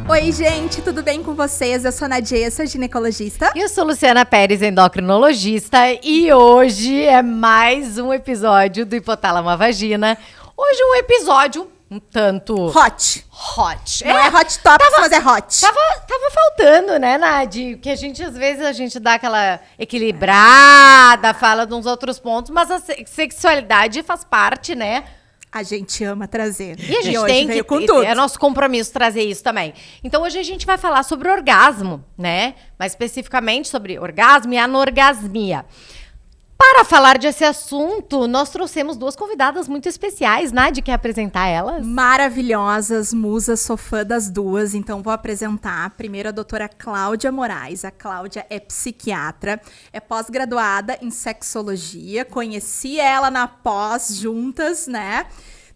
Oi, gente, tudo bem com vocês? Eu sou a Nadia, sou ginecologista. E eu sou Luciana Pérez, endocrinologista. E hoje é mais um episódio do Hipotálamo à Vagina. Hoje um episódio um tanto... Hot. Não é hot topics, mas é hot. Tava faltando, né, Nadi? Que às vezes a gente dá aquela equilibrada, fala de uns outros pontos, mas a sexualidade faz parte, né? A gente ama trazer. E a gente hoje tem veio que... com tudo. É nosso compromisso trazer isso também. Então, hoje a gente vai falar sobre orgasmo, né? Mais especificamente sobre orgasmo e anorgasmia. Para falar desse assunto, nós trouxemos duas convidadas muito especiais. Nadi, quer apresentar elas? Maravilhosas, musas, sou fã das duas, então vou apresentar primeiro a doutora Cláudia Moraes. A Cláudia é psiquiatra, é pós-graduada em sexologia, conheci ela na pós juntas, né?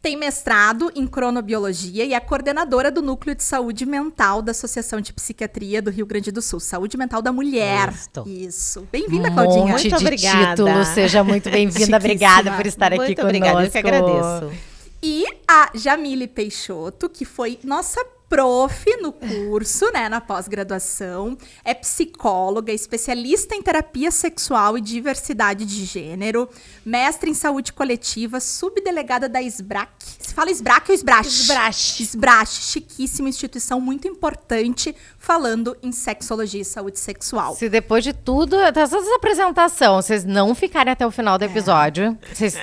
Tem mestrado em cronobiologia e é coordenadora do Núcleo de Saúde Mental da Associação de Psiquiatria do Rio Grande do Sul. Saúde Mental da Mulher. Isso. Bem-vinda, Claudinha. Muito obrigada. Título, seja muito bem-vinda. Obrigada por estar aqui muito conosco. Obrigada, eu que agradeço. E a Jamile Peixoto, que foi nossa prof no curso, né, na pós-graduação, é psicóloga, especialista em terapia sexual e diversidade de gênero, mestre em saúde coletiva, subdelegada da SBRAC. Se fala SBRAC ou SBRAC? SBRAC, chiquíssima instituição muito importante, falando em sexologia e saúde sexual. Se depois de tudo, dessa apresentação, vocês não ficarem até o final do episódio, vocês...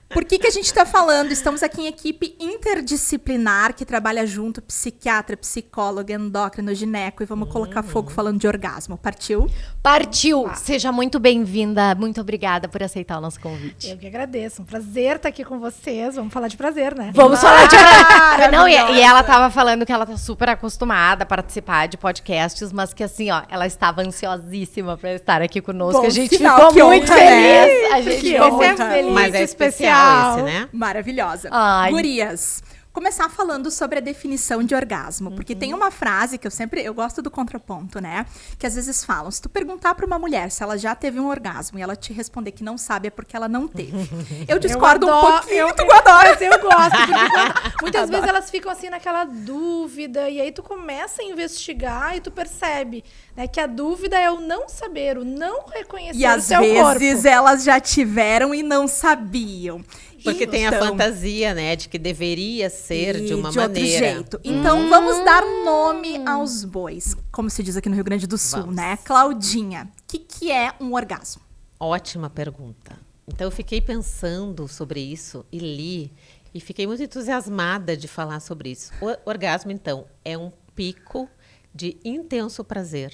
Por que a gente está falando? Estamos aqui em equipe interdisciplinar que trabalha junto, psiquiatra, psicóloga, endócrino, gineco, e vamos colocar fogo falando de orgasmo. Partiu? Partiu! Seja muito bem-vinda, muito obrigada por aceitar o nosso convite. Eu que agradeço, um prazer estar aqui com vocês. Vamos falar de prazer, né? Vamos falar de prazer! Não, e ela tava falando que ela tá super acostumada a participar de podcasts, mas que assim, ó, ela estava ansiosíssima para estar aqui conosco. Bom, a gente sinal, ficou muito honra, feliz! né? A gente Que ficou honra. muito feliz! Mas é especial esse, né? Maravilhosa. Ai. Gurias, começar falando sobre a definição de orgasmo, porque tem uma frase que eu gosto do contraponto, né? Que às vezes falam, se tu perguntar para uma mulher se ela já teve um orgasmo e ela te responder que não sabe, é porque ela não teve. Eu discordo um pouquinho, tu adora. Mas eu gosto, porque muitas vezes elas ficam assim naquela dúvida, e aí tu começa a investigar e tu percebe, né, que a dúvida é o não saber, o não reconhecer E o às seu vezes corpo. elas já tiveram e não sabiam. Porque tem a Então, fantasia, né, de que deveria ser de uma outro maneira. jeito. Então, vamos dar nome aos bois, como se diz aqui no Rio Grande do Sul, Vamos. né? Claudinha, o que é um orgasmo? Ótima pergunta. Então, eu fiquei pensando sobre isso e li, e fiquei muito entusiasmada de falar sobre isso. O orgasmo, então, é um pico de intenso prazer,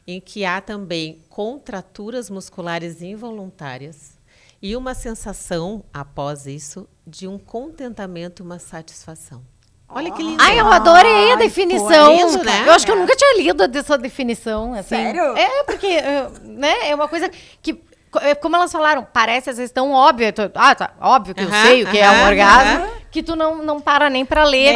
em que há também contraturas musculares involuntárias, e uma sensação, após isso, de um contentamento e uma satisfação. Olha que lindo. Ai, eu adorei a definição. lindo, né? Eu acho que eu nunca tinha lido dessa definição. Assim. Sério? É, porque, né, é uma coisa que, como elas falaram, parece às vezes tão óbvio. Tá, óbvio que eu sei o que é um orgasmo, que tu não para nem pra ler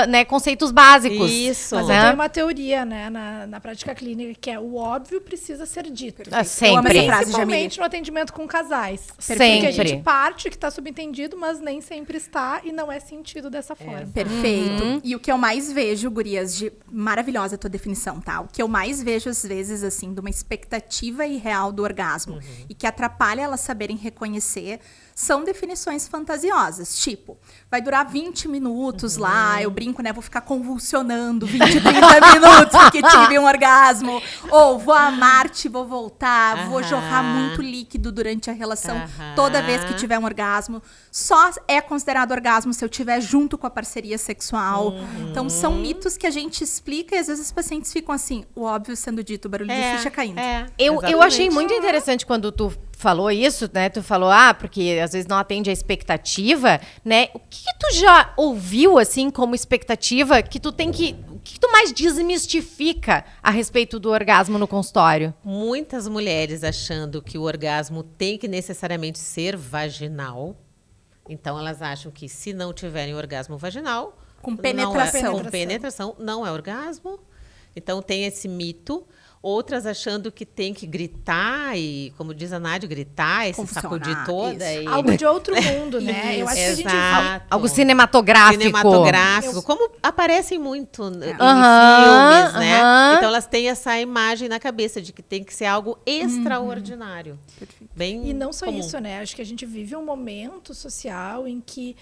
né, conceitos básicos. Isso. Mas Né? eu tenho uma teoria, né, na prática clínica, que é o óbvio precisa ser dito. Eu amo Sempre. essa frase, Principalmente no atendimento com casais. Sempre. Porque a gente parte que está subentendido, mas nem sempre está e não é sentido dessa forma. Perfeito. E o que eu mais vejo, gurias, maravilhosa a tua definição, tá? O que eu mais vejo, às vezes, assim, de uma expectativa irreal do orgasmo e que atrapalha elas saberem reconhecer, são definições fantasiosas. Tipo, vai durar 20 minutos lá, eu brinco, né? Vou ficar convulsionando 20, 30 minutos porque tive um orgasmo. Ou vou amar-te, vou voltar, vou jorrar muito líquido durante a relação toda vez que tiver um orgasmo. Só é considerado orgasmo se eu tiver junto com a parceria sexual. Então, são mitos que a gente explica e às vezes os pacientes ficam assim, o óbvio sendo dito, o barulho de ficha caindo. Eu achei muito interessante quando tu falou isso, né? Tu falou, porque às vezes não atende a expectativa, né? O que tu já ouviu, assim, como expectativa, que tu tem que... O que tu mais desmistifica a respeito do orgasmo no consultório? Muitas mulheres achando que o orgasmo tem que necessariamente ser vaginal. Então, elas acham que se não tiverem orgasmo vaginal... Com penetração. Com penetração, não é orgasmo. Então, tem esse mito. outras achando que tem que gritar e, como diz a Nádia, gritar e se sacudir toda. E... algo de outro mundo, né? Eu acho que a gente vive algo cinematográfico. Como aparecem muito em filmes, né? Então elas têm essa imagem na cabeça de que tem que ser algo extraordinário. Bem e não só comum. isso, né? Acho que a gente vive um momento social em que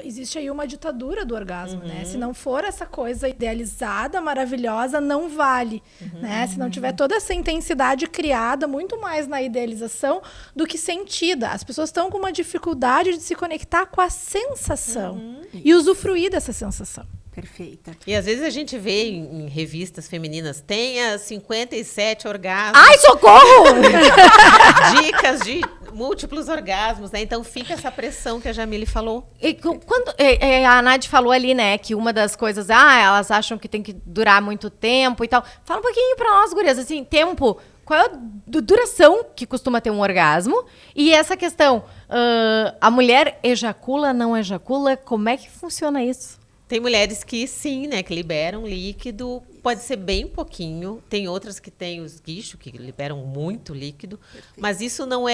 existe aí uma ditadura do orgasmo, né? Se não for essa coisa idealizada, maravilhosa, não vale, né? Se não tiver toda essa intensidade criada muito mais na idealização do que sentida. As pessoas estão com uma dificuldade de se conectar com a sensação e usufruir dessa sensação. Perfeita. E às vezes a gente vê em revistas femininas, tenha 57 orgasmos. Ai, socorro! Dicas de múltiplos orgasmos, né? Então fica essa pressão que a Jamile falou. E quando a Nádia falou ali, né, que uma das coisas, elas acham que tem que durar muito tempo e tal. Fala um pouquinho pra nós, gurias, assim, tempo, qual é a duração que costuma ter um orgasmo? E essa questão, a mulher ejacula, não ejacula, como é que funciona isso? Tem mulheres que sim, né, que liberam líquido, pode ser bem pouquinho. Tem outras que têm os guichos que liberam muito líquido, mas isso não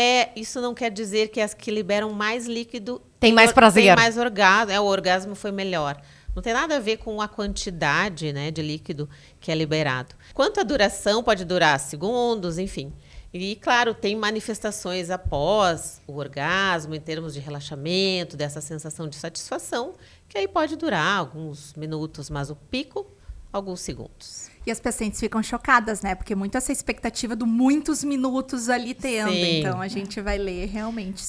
quer dizer que as que liberam mais líquido tem mais prazer, tem mais orgasmo, o orgasmo foi melhor. Não tem nada a ver com a quantidade, né, de líquido que é liberado. Quanto à duração, pode durar segundos, enfim. E, claro, tem manifestações após o orgasmo, em termos de relaxamento, dessa sensação de satisfação, que aí pode durar alguns minutos, mas o pico, alguns segundos. E as pacientes ficam chocadas, né? Porque muito essa expectativa do muitos minutos ali tendo. Sim. Então, a gente vai ler, realmente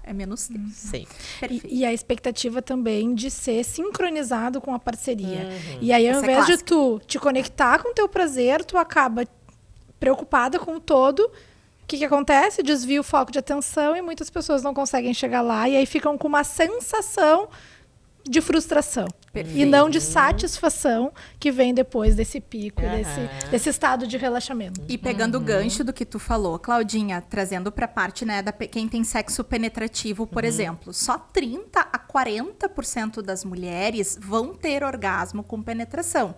é menos tempo. Sim. Perfeito. E a expectativa também de ser sincronizado com a parceria. E aí, ao Essa é invés de clássica. tu te conectar com o teu prazer, tu acaba preocupada com o todo. O que acontece? Desvia o foco de atenção e muitas pessoas não conseguem chegar lá. E aí ficam com uma sensação de frustração. Perfeito. E não de satisfação que vem depois desse pico, desse estado de relaxamento. E pegando o gancho do que tu falou, Claudinha, trazendo pra parte, né, quem tem sexo penetrativo, por exemplo, só 30 a 40% das mulheres vão ter orgasmo com penetração.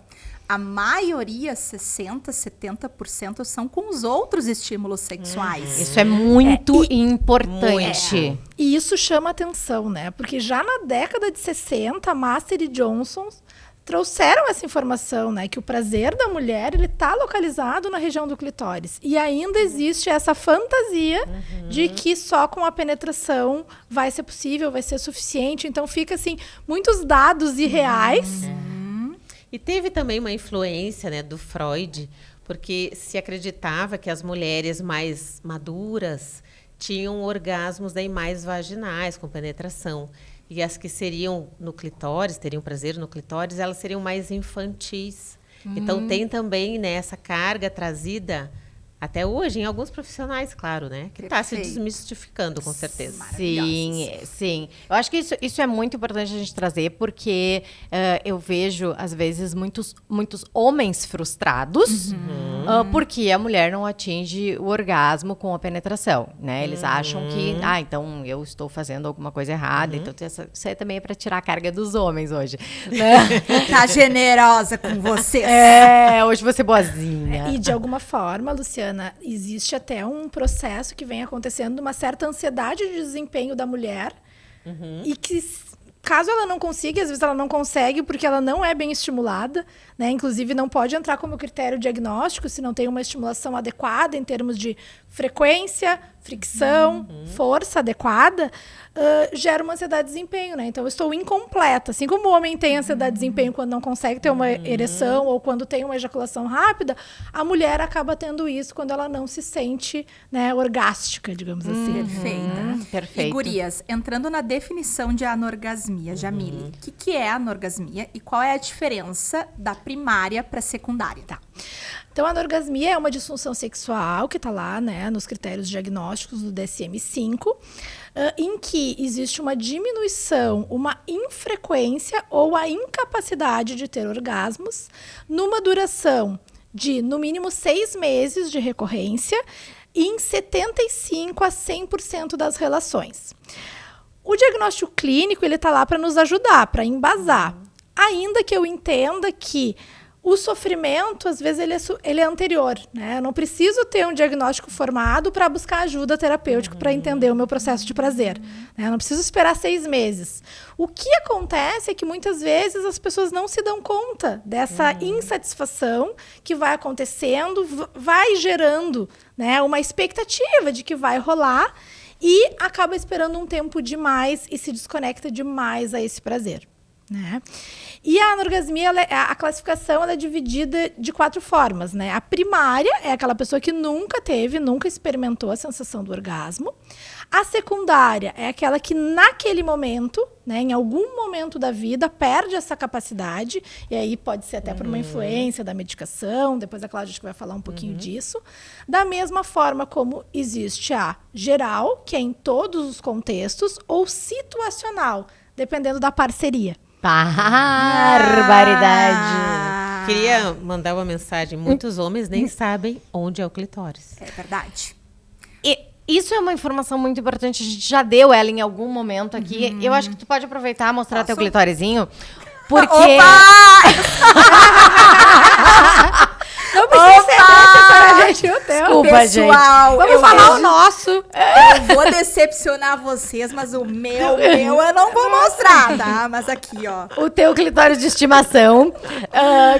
A maioria, 60, 70%, são com os outros estímulos sexuais. Isso é muito importante. E isso chama atenção, né? Porque já na década de 60, Master e Johnson trouxeram essa informação, né? Que o prazer da mulher, ele tá localizado na região do clitóris. E ainda existe essa fantasia de que só com a penetração vai ser possível, vai ser suficiente. Então, fica, assim, muitos dados irreais. E teve também uma influência, né, do Freud, porque se acreditava que as mulheres mais maduras tinham orgasmos daí mais vaginais, com penetração. E as que seriam no clitóris, teriam prazer no clitóris, elas seriam mais infantis. Então tem também, né, essa carga trazida até hoje em alguns profissionais, claro, né? Que está se desmistificando, com certeza. Sim, sim. Eu acho que isso é muito importante a gente trazer, porque eu vejo, às vezes, muitos homens frustrados, porque a mulher não atinge o orgasmo com a penetração, né? Eles acham que, então eu estou fazendo alguma coisa errada, então isso aí também é para tirar a carga dos homens hoje. Né? Tá generosa com você. Hoje vou ser boazinha. E de alguma forma, Luciana, existe até um processo que vem acontecendo de uma certa ansiedade de desempenho da mulher e que, caso ela não consiga, às vezes ela não consegue porque ela não é bem estimulada, né? Inclusive não pode entrar como critério diagnóstico se não tem uma estimulação adequada em termos de frequência, fricção, força adequada, gera uma ansiedade de desempenho, né? Então eu estou incompleta. Assim como o homem tem ansiedade de desempenho quando não consegue ter uma ereção ou quando tem uma ejaculação rápida, a mulher acaba tendo isso quando ela não se sente, né, orgástica, digamos assim. Perfeito. E gurias, entrando na definição de anorgasmia, Jamile, o que é anorgasmia e qual é a diferença da primária para secundária? Tá. Então, a anorgasmia é uma disfunção sexual que está lá, né, nos critérios diagnósticos do DSM-5, em que existe uma diminuição, uma infrequência ou a incapacidade de ter orgasmos numa duração de, no mínimo, 6 meses de recorrência e em 75% a 100% das relações. O diagnóstico clínico, ele está lá para nos ajudar, para embasar. Ainda que eu entenda que o sofrimento, às vezes, ele é anterior, né? Eu não preciso ter um diagnóstico formado para buscar ajuda terapêutica para entender o meu processo de prazer. Né? Eu não preciso esperar 6 meses. O que acontece é que, muitas vezes, as pessoas não se dão conta dessa insatisfação que vai acontecendo, vai gerando, né, uma expectativa de que vai rolar e acaba esperando um tempo demais e se desconecta demais a esse prazer. Né? E a anorgasmia, a classificação ela é dividida de 4 formas. Né? A primária é aquela pessoa que nunca experimentou a sensação do orgasmo. A secundária é aquela que naquele momento, né, em algum momento da vida, perde essa capacidade. E aí pode ser até por uma influência da medicação. Depois a Cláudia acho que vai falar um pouquinho disso. Da mesma forma como existe a geral, que é em todos os contextos, ou situacional, dependendo da parceria. Barbaridade. Queria mandar uma mensagem. Muitos homens nem sabem onde é o clitóris. É verdade. E isso é uma informação muito importante. A gente já deu ela em algum momento aqui. Eu acho que tu pode aproveitar e mostrar teu clitorizinho. Porque... Não precisa ser necessariamente o teu. Desculpa, Pessoal, gente. Vamos falar o nosso. Eu vou decepcionar vocês, mas o meu eu não vou mostrar, tá? Mas aqui, ó. O teu clitóris de estimação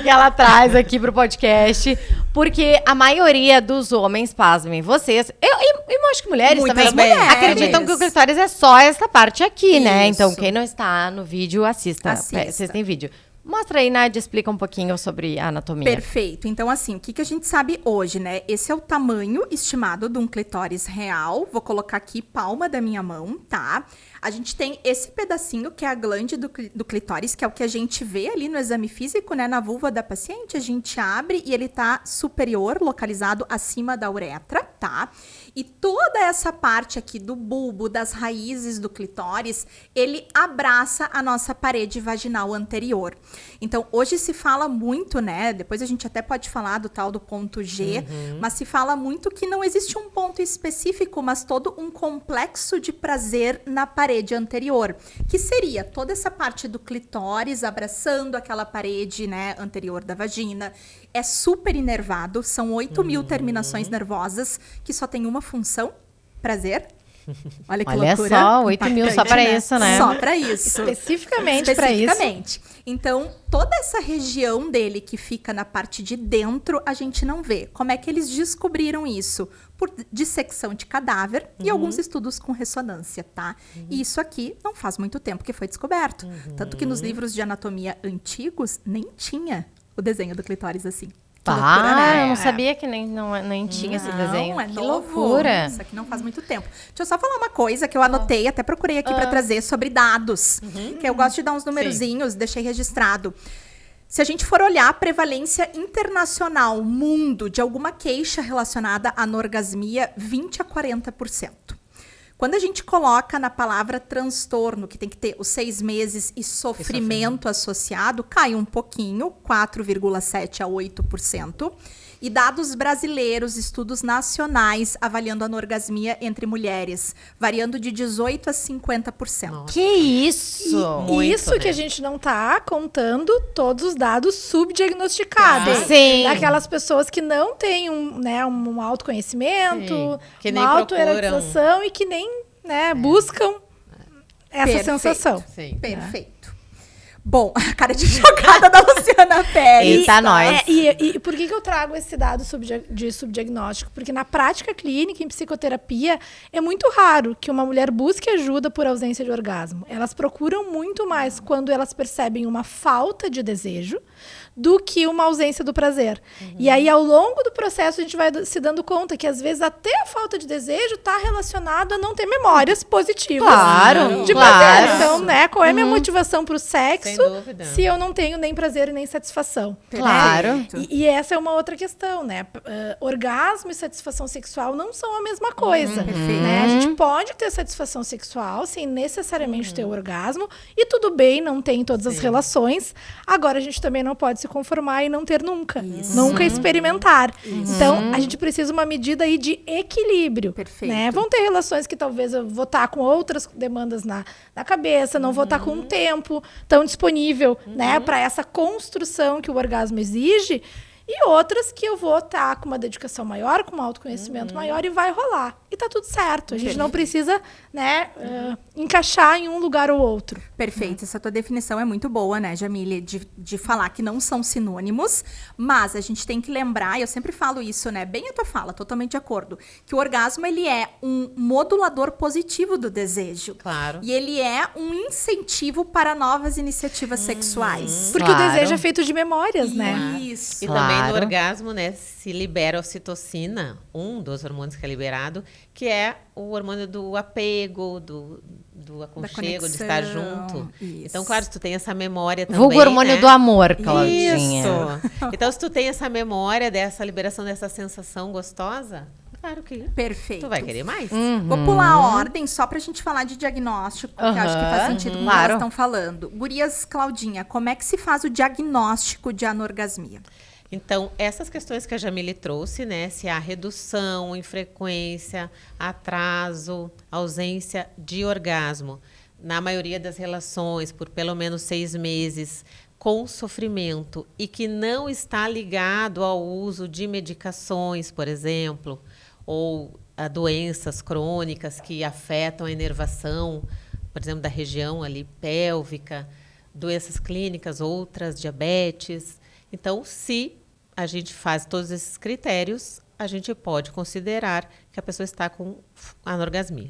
que ela traz aqui pro podcast. Porque a maioria dos homens, pasmem vocês, eu acho que mulheres Muitas também, mulheres. acreditam que o clitóris é só essa parte aqui, né? Isso. Então, quem não está no vídeo, assista. Vocês têm vídeo. Mostra aí, Nádia, explica um pouquinho sobre a anatomia. Perfeito. Então, assim, o que a gente sabe hoje, né? Esse é o tamanho estimado de um clitóris real. Vou colocar aqui palma da minha mão, tá? A gente tem esse pedacinho que é a glande do clitóris, que é o que a gente vê ali no exame físico, né? Na vulva da paciente, a gente abre e ele tá superior, localizado acima da uretra, tá? E toda essa parte aqui do bulbo, das raízes do clitóris, ele abraça a nossa parede vaginal anterior. Então, hoje se fala muito, né? Depois a gente até pode falar do tal do ponto G, mas se fala muito que não existe um ponto específico, mas todo um complexo de prazer na parede anterior, que seria toda essa parte do clitóris abraçando aquela parede, né, anterior da vagina. É super inervado, são 8.000 terminações nervosas que só tem uma função, prazer. Olha que loucura. Olha só, 8.000 só para isso, né? Só para isso. Especificamente para isso. Então, toda essa região dele que fica na parte de dentro, a gente não vê. Como é que eles descobriram isso? Por dissecção de cadáver e alguns estudos com ressonância, tá? E isso aqui não faz muito tempo que foi descoberto. Tanto que nos livros de anatomia antigos, nem tinha o desenho do clitóris assim. Que loucura, né? Eu não sabia que nem tinha esse desenho. Não, é que novo. loucura. Isso aqui não faz muito tempo. Deixa eu só falar uma coisa que eu anotei, até procurei aqui para trazer sobre dados. Que eu gosto de dar uns numerozinhos, deixei registrado. Se a gente for olhar a prevalência internacional, mundo, de alguma queixa relacionada à anorgasmia, 20% a 40%. Quando a gente coloca na palavra transtorno, que tem que ter os 6 meses e sofrimento associado, cai um pouquinho, 4,7% a 8%. E dados brasileiros, estudos nacionais avaliando a anorgasmia entre mulheres, variando de 18% a 50%. Nossa. Que isso? E isso que a gente não tá contando todos os dados subdiagnosticados. Sim. Daquelas pessoas que não têm um autoconhecimento, Sim, que nem uma autoerotização e que nem buscam essa Perfeito. sensação. Sim. Perfeito. Bom, a cara de chocada da Luciana Pérez. Eita, nós. E por que eu trago esse dado de subdiagnóstico? Porque na prática clínica, em psicoterapia, é muito raro que uma mulher busque ajuda por ausência de orgasmo. Elas procuram muito mais quando elas percebem uma falta de desejo do que uma ausência do prazer. E aí, ao longo do processo, a gente vai se dando conta que, às vezes, até a falta de desejo está relacionado a não ter memórias positivas Claro, de claro. prazer. Então, né, qual é a minha motivação para o sexo Sem dúvida. se eu não tenho nem prazer e nem satisfação? Claro. E essa é uma outra questão, né? Orgasmo e satisfação sexual não são a mesma coisa, né? A gente pode ter satisfação sexual sem necessariamente ter orgasmo e tudo bem, não tem todas as relações. Agora, a gente também não pode se conformar e não ter nunca. Nunca experimentar. Então, a gente precisa uma medida aí de equilíbrio. Perfeito. Né? Vão ter relações que talvez eu vou estar com outras demandas na cabeça, não vou estar com um tempo tão disponível, né, para essa construção que o orgasmo exige, e outras que eu vou estar com uma dedicação maior, com um autoconhecimento maior e vai rolar. E tá tudo certo. A gente não precisa, né, encaixar em um lugar ou outro. Perfeito. Essa tua definição é muito boa, né, Jamile? De falar que não são sinônimos, mas a gente tem que lembrar, e eu sempre falo isso, né, bem a tua fala, totalmente de acordo, que o orgasmo, ele é um modulador positivo do desejo. Claro. E ele é um incentivo para novas iniciativas sexuais. Porque o Claro. desejo é feito de memórias, né? Isso. E também no Claro. orgasmo, né, se libera a ocitocina, um dos hormônios que é liberado, que é o hormônio do apego, do aconchego, de estar conexão. junto. Isso. Então, claro, se tu tem essa memória também, Vulgo hormônio né? do amor, Claudinha. Isso. Então, se tu tem essa memória dessa liberação dessa sensação gostosa, claro que Perfeito. tu vai querer mais. Vou pular a ordem só pra gente falar de diagnóstico, porque eu acho que faz sentido com o que Claro. elas estão falando. Gurias, Claudinha, como é que se faz o diagnóstico de anorgasmia? Então, essas questões que a Jamile trouxe, né? Se há redução em frequência, atraso, ausência de orgasmo, na maioria das relações, por pelo menos 6 meses, com sofrimento e que não está ligado ao uso de medicações, por exemplo, ou a doenças crônicas que afetam a inervação, por exemplo, da região ali pélvica, doenças clínicas, outras, diabetes. Então, se a gente faz todos esses critérios, a gente pode considerar que a pessoa está com anorgasmia.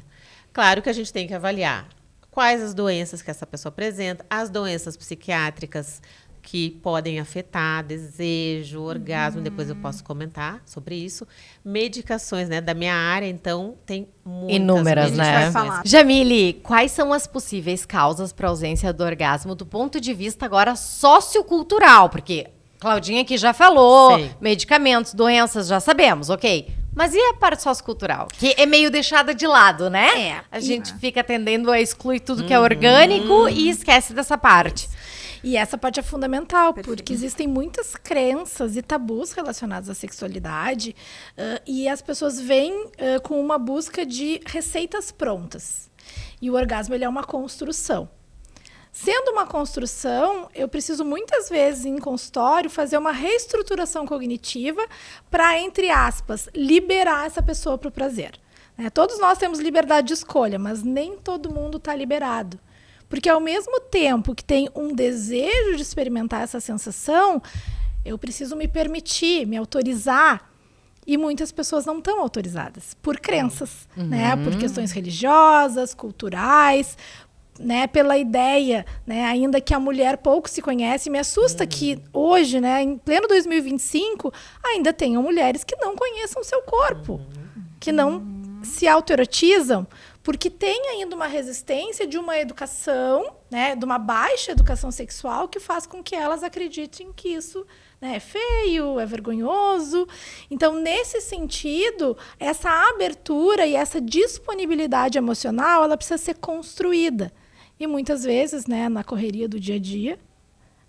Claro que a gente tem que avaliar quais as doenças que essa pessoa apresenta, as doenças psiquiátricas que podem afetar desejo, orgasmo, depois eu posso comentar sobre isso. Medicações, né, da minha área, então, tem muitas Inúmeras, né? A gente vai falar. Jamile, quais são as possíveis causas para ausência do orgasmo do ponto de vista agora sociocultural? Porque Claudinha aqui já falou, Sim. medicamentos, doenças, já sabemos, ok. Mas e a parte sociocultural? Que é meio deixada de lado, né? É. A gente fica tendendo a excluir tudo que é orgânico e esquece dessa parte. E essa parte é fundamental, Perfeito. porque existem muitas crenças e tabus relacionados à sexualidade, e as pessoas vêm com uma busca de receitas prontas. E o orgasmo, ele é uma construção. Sendo uma construção, eu preciso muitas vezes em consultório fazer uma reestruturação cognitiva para, entre aspas, liberar essa pessoa para o prazer. Todos nós temos liberdade de escolha, mas nem todo mundo está liberado. Porque ao mesmo tempo que tem um desejo de experimentar essa sensação, eu preciso me permitir, me autorizar. E muitas pessoas não estão autorizadas por crenças, né? Por questões religiosas, culturais, né, pela ideia, né, ainda que a mulher pouco se conhece. Me assusta que hoje, né, em pleno 2025, ainda tenham mulheres que não conheçam o seu corpo, que não se autoerotizam, porque tem ainda uma resistência de uma educação, né, de uma baixa educação sexual que faz com que elas acreditem que isso, né, é feio, é vergonhoso. Então, nesse sentido, essa abertura e essa disponibilidade emocional, ela precisa ser construída. E muitas vezes, né, na correria do dia a dia,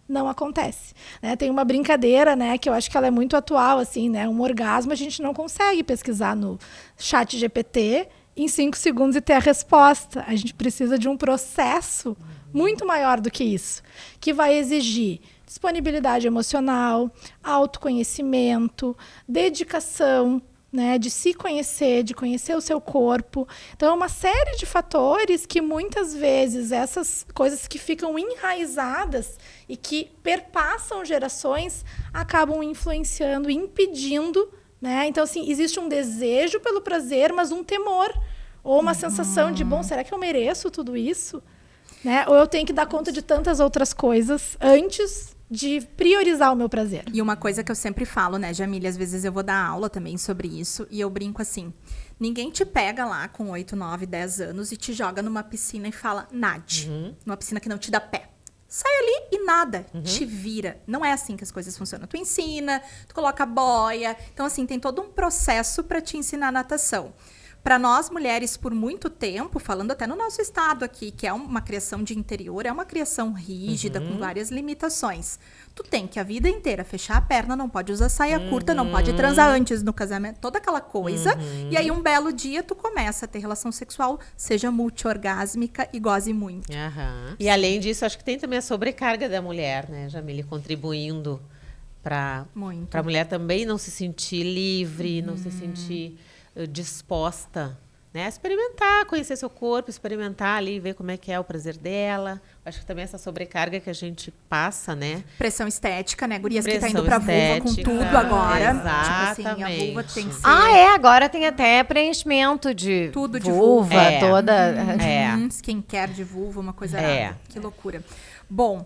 não acontece. Né? Tem uma brincadeira, né, que eu acho que ela é muito atual, assim, né? Um orgasmo a gente não consegue pesquisar no chat GPT em 5 segundos e ter a resposta. A gente precisa de um processo muito maior do que isso, que vai exigir disponibilidade emocional, autoconhecimento, dedicação, né, de se conhecer, de conhecer o seu corpo. Então, é uma série de fatores que, muitas vezes, essas coisas que ficam enraizadas e que perpassam gerações, acabam influenciando, impedindo, né? Então, assim, existe um desejo pelo prazer, mas um temor, ou uma sensação de, bom, será que eu mereço tudo isso? Né? Ou eu tenho que dar conta de tantas outras coisas antes de priorizar o meu prazer. E uma coisa que eu sempre falo, né, Jamile, às vezes eu vou dar aula também sobre isso, e eu brinco assim, ninguém te pega lá com 8, 9, 10 anos e te joga numa piscina e fala, nade, numa piscina que não te dá pé. Sai ali e nada, te vira. Não é assim que as coisas funcionam. Tu ensina, tu coloca boia, então assim, tem todo um processo para te ensinar natação. Para nós mulheres, por muito tempo, falando até no nosso estado aqui, que é uma criação de interior, é uma criação rígida, com várias limitações. Tu tem que a vida inteira fechar a perna, não pode usar saia curta, não pode transar antes no casamento, toda aquela coisa. E aí, um belo dia, tu começa a ter relação sexual, seja multiorgásmica e goze muito. Aham. E além disso, acho que tem também a sobrecarga da mulher, né, Jamile, contribuindo para Muito. a mulher também não se sentir livre, não se sentir disposta, né, a experimentar, conhecer seu corpo, experimentar ali, ver como é que é o prazer dela. Acho que também essa sobrecarga que a gente passa, né? Pressão estética, né? Gurias que tá Pressão indo pra vulva com estética, tudo agora. exatamente. Tipo assim, a vulva tem que ser... Agora tem até preenchimento de Tudo de vulva, vulva. toda... Skincare de vulva, uma coisa É. arada. Que loucura. Bom,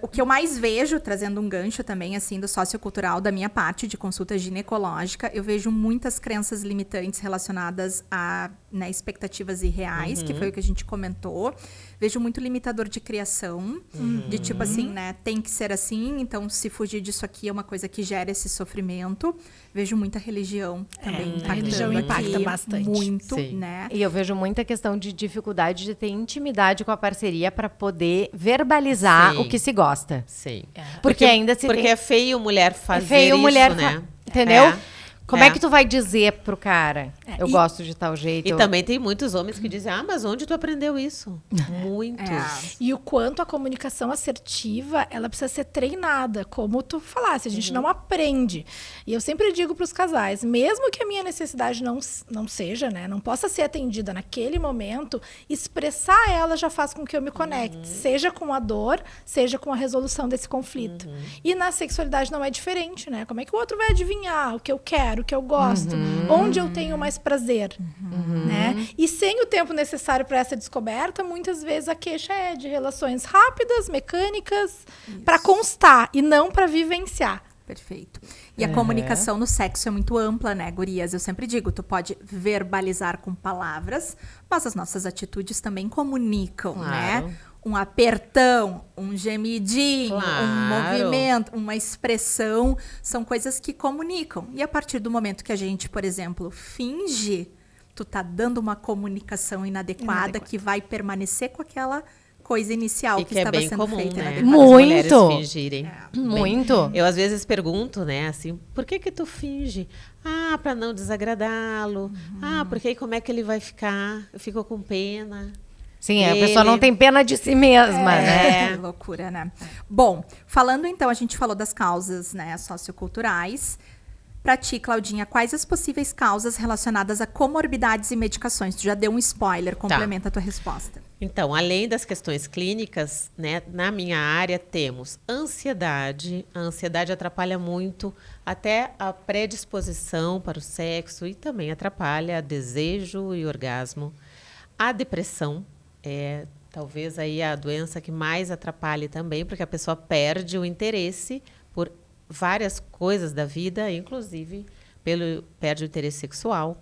o que eu mais vejo, trazendo um gancho também, assim, do sociocultural da minha parte de consulta ginecológica, eu vejo muitas crenças limitantes relacionadas a, né, expectativas irreais, que foi o que a gente comentou. Vejo muito limitador de criação, de tipo assim, né, tem que ser assim, então se fugir disso aqui é uma coisa que gera esse sofrimento. Vejo muita religião também impactando a religião impacta aqui, bastante. muito, Sim. né? E eu vejo muita questão de dificuldade de ter intimidade com a parceria para poder verbalizar Sim. o que se gosta. Sim. Porque ainda se Porque tem... é feio mulher fazer É feio isso, mulher, né? entendeu? É. Como é que tu vai dizer pro cara, eu e- gosto de tal jeito? E também tem muitos homens que dizem, mas onde tu aprendeu isso? Muitos. E o quanto a comunicação assertiva, ela precisa ser treinada, como tu falasse, a gente não aprende. E eu sempre digo para os casais, mesmo que a minha necessidade não seja, né, não possa ser atendida naquele momento, expressar ela já faz com que eu me conecte, seja com a dor, seja com a resolução desse conflito. E na sexualidade não é diferente, né? Como é que o outro vai adivinhar o que eu quero, o que eu gosto, onde eu tenho mais prazer, né? E sem o tempo necessário para essa descoberta, muitas vezes a queixa é de relações rápidas, mecânicas, para constar e não para vivenciar. Perfeito. E a comunicação no sexo é muito ampla, né, gurias? Eu sempre digo, tu pode verbalizar com palavras, mas as nossas atitudes também comunicam, Claro. né? Um apertão, um gemidinho, um Claro. movimento, uma expressão, são coisas que comunicam. E a partir do momento que a gente, por exemplo, finge, tu tá dando uma comunicação inadequada que vai permanecer com aquela coisa inicial E que que é estava bem sendo comum, feita né? inadequada. Muito. As mulheres fingirem. Muito. Eu às vezes pergunto, né, assim, por que tu finge? Ah, para não desagradá-lo. Ah, porque aí como é que ele vai ficar? Eu fico com pena. Sim, a pessoa não tem pena de si mesma, né? Que loucura, né? Bom, falando então, a gente falou das causas, né, socioculturais. Pra ti, Claudinha, quais as possíveis causas relacionadas a comorbidades e medicações? Tu já deu um spoiler, complementa a tua resposta. Então, além das questões clínicas, né, na minha área temos ansiedade. A ansiedade atrapalha muito até a predisposição para o sexo e também atrapalha desejo e orgasmo. A depressão é talvez aí a doença que mais atrapalha também, porque a pessoa perde o interesse por várias coisas da vida, inclusive perde o interesse sexual.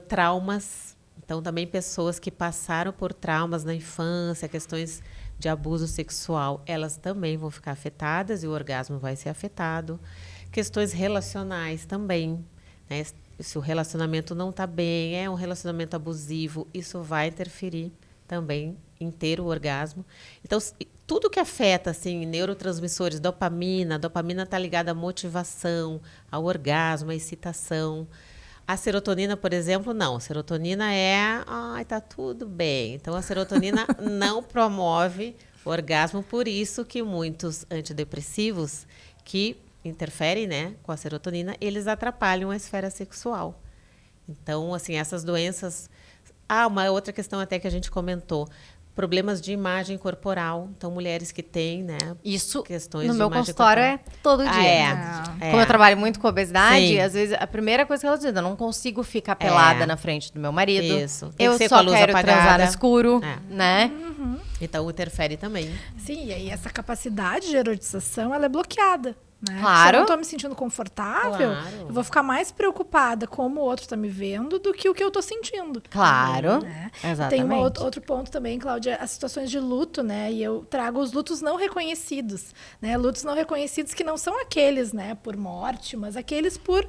Traumas. Então, também pessoas que passaram por traumas na infância, questões de abuso sexual, elas também vão ficar afetadas e o orgasmo vai ser afetado. Questões relacionais também, né? Se o relacionamento não está bem, é um relacionamento abusivo, isso vai interferir também em ter o orgasmo. Então, tudo que afeta, assim, neurotransmissores, dopamina está ligada à motivação, ao orgasmo, à excitação. A serotonina, por exemplo, não. A serotonina tá tudo bem. Então, a serotonina não promove o orgasmo, por isso que muitos antidepressivos que interferem, né, com a serotonina, eles atrapalham a esfera sexual. Então, assim, essas doenças... uma outra questão até que a gente comentou. Problemas de imagem corporal. Então, mulheres que têm, né, Isso, questões no de meu imagem consultório, corporal. é todo dia. Como eu trabalho muito com obesidade, Sim. às vezes a primeira coisa que ela diz, eu não consigo ficar pelada na frente do meu marido. Isso. Tem Eu que ser só com a luz quero apagada. transar no escuro, É. né? Então, interfere também. Sim, e aí essa capacidade de erotização, ela é bloqueada. Né? Claro. Se eu não estou me sentindo confortável, Claro. eu vou ficar mais preocupada como o outro está me vendo do que o que eu estou sentindo. Claro, Né? exatamente. Tem outro ponto também, Cláudia, as situações de luto, né? E eu trago os lutos não reconhecidos, né? Lutos não reconhecidos que não são aqueles, né, por morte, mas aqueles por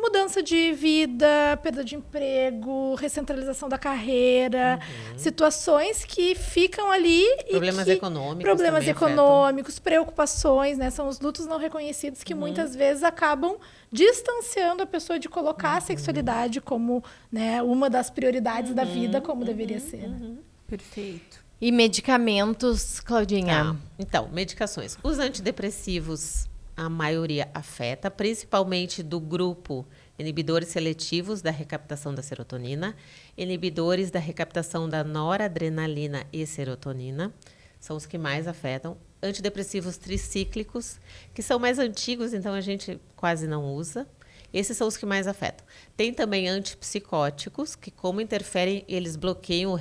mudança de vida, perda de emprego, recentralização da carreira, situações que ficam ali. Problemas econômicos. Problemas também econômicos, preocupações, né? São os lutos não reconhecidos que muitas vezes acabam distanciando a pessoa de colocar a sexualidade como, né, uma das prioridades da vida, como deveria ser. Né? Perfeito. E medicamentos, Claudinha? Tá. Então, medicações. Os antidepressivos, a maioria afeta, principalmente do grupo inibidores seletivos da recaptação da serotonina, inibidores da recaptação da noradrenalina e serotonina, são os que mais afetam. Antidepressivos tricíclicos, que são mais antigos, então a gente quase não usa. Esses são os que mais afetam. Tem também antipsicóticos, que como interferem, eles bloqueiam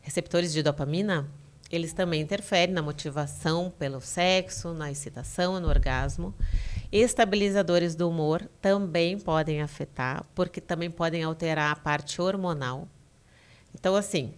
receptores de dopamina, eles também interferem na motivação pelo sexo, na excitação, no orgasmo. Estabilizadores do humor também podem afetar, porque também podem alterar a parte hormonal. Então, assim,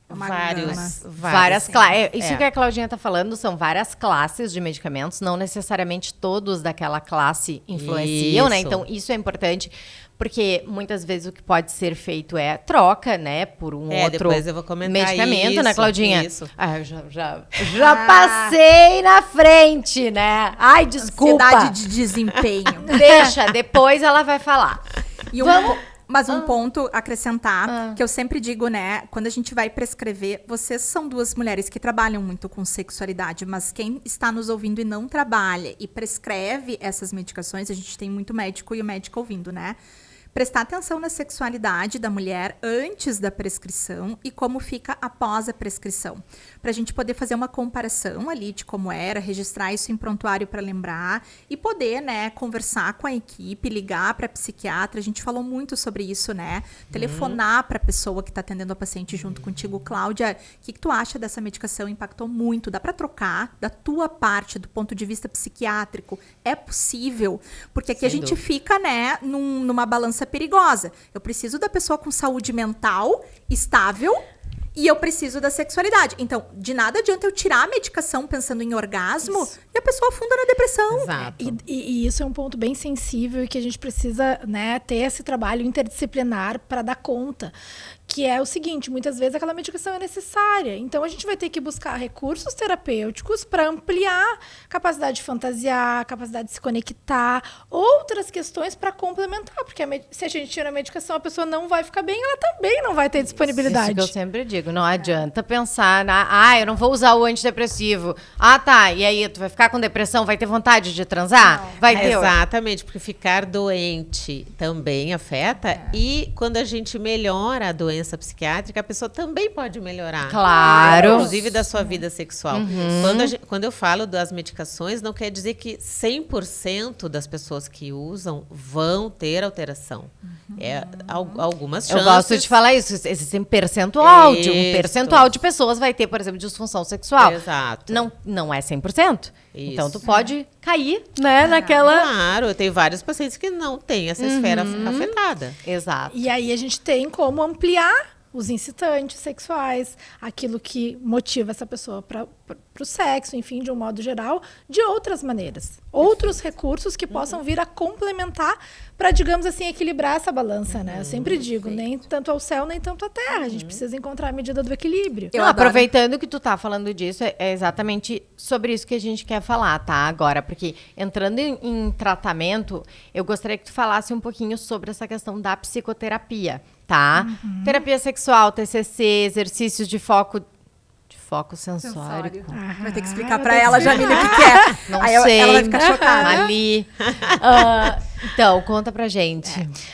várias classes. Isso que a Claudinha está falando são várias classes de medicamentos, não necessariamente todos daquela classe influenciam, né? Então, isso é importante, porque muitas vezes o que pode ser feito é troca, né, por um outro depois eu vou comentar medicamento, isso, né, Claudinha? Isso. Ah, eu já passei na frente, né? Ai, desculpa. Ansiedade de desempenho. Deixa, depois ela vai falar. E Mas um ponto a acrescentar, que eu sempre digo, né? Quando a gente vai prescrever, vocês são duas mulheres que trabalham muito com sexualidade, mas quem está nos ouvindo e não trabalha e prescreve essas medicações, a gente tem muito médico e o médico ouvindo, né? Prestar atenção na sexualidade da mulher antes da prescrição e como fica após a prescrição. Para a gente poder fazer uma comparação ali de como era, registrar isso em prontuário para lembrar e poder, né, conversar com a equipe, ligar para a psiquiatra. A gente falou muito sobre isso, né? Telefonar para a pessoa que está atendendo a paciente junto contigo. Cláudia, o que tu acha dessa medicação? Impactou muito. Dá para trocar da tua parte, do ponto de vista psiquiátrico? É possível? Porque aqui a gente fica, né, numa balança perigosa. Eu preciso da pessoa com saúde mental estável e eu preciso da sexualidade. Então, de nada adianta eu tirar a medicação pensando em orgasmo e a pessoa afunda na depressão. Exato. E isso é um ponto bem sensível e que a gente precisa, né, ter esse trabalho interdisciplinar para dar conta. Que é o seguinte, muitas vezes aquela medicação é necessária. Então, a gente vai ter que buscar recursos terapêuticos para ampliar capacidade de fantasiar, capacidade de se conectar, outras questões para complementar. Porque se a gente tira a medicação, a pessoa não vai ficar bem, ela também não vai ter disponibilidade. Isso que eu sempre digo, não adianta pensar eu não vou usar o antidepressivo. Ah, tá, e aí tu vai ficar com depressão, vai ter vontade de transar? Não. Vai ter. Exatamente, porque ficar doente também afeta e quando a gente melhora a doença psiquiátrica, a pessoa também pode melhorar. Claro. Inclusive da sua vida sexual. Quando eu falo das medicações, não quer dizer que 100% das pessoas que usam vão ter alteração. Algumas chances. Eu gosto de falar isso. Existe um percentual de pessoas vai ter, por exemplo, disfunção sexual. Exato. Não é 100%. Isso. Então, tu pode cair, né, naquela... Claro, eu tenho vários pacientes que não têm essa esfera afetada. Exato. E aí a gente tem como ampliar os incitantes sexuais, aquilo que motiva essa pessoa para o sexo, enfim, de um modo geral, de outras maneiras. Outros recursos que possam vir a complementar para, digamos assim, equilibrar essa balança, né? Eu sempre digo, nem tanto ao céu, nem tanto à terra. A gente precisa encontrar a medida do equilíbrio. Aproveitando que tu tá falando disso, é exatamente sobre isso que a gente quer falar, tá? Agora, porque entrando em tratamento, eu gostaria que tu falasse um pouquinho sobre essa questão da psicoterapia, tá? Terapia sexual, TCC, exercícios de foco sensórico. Vai ter que explicar pra ela, Jamile, o que é. Não Aí sei. ela vai ficar chocada. Ali. Então, conta pra gente.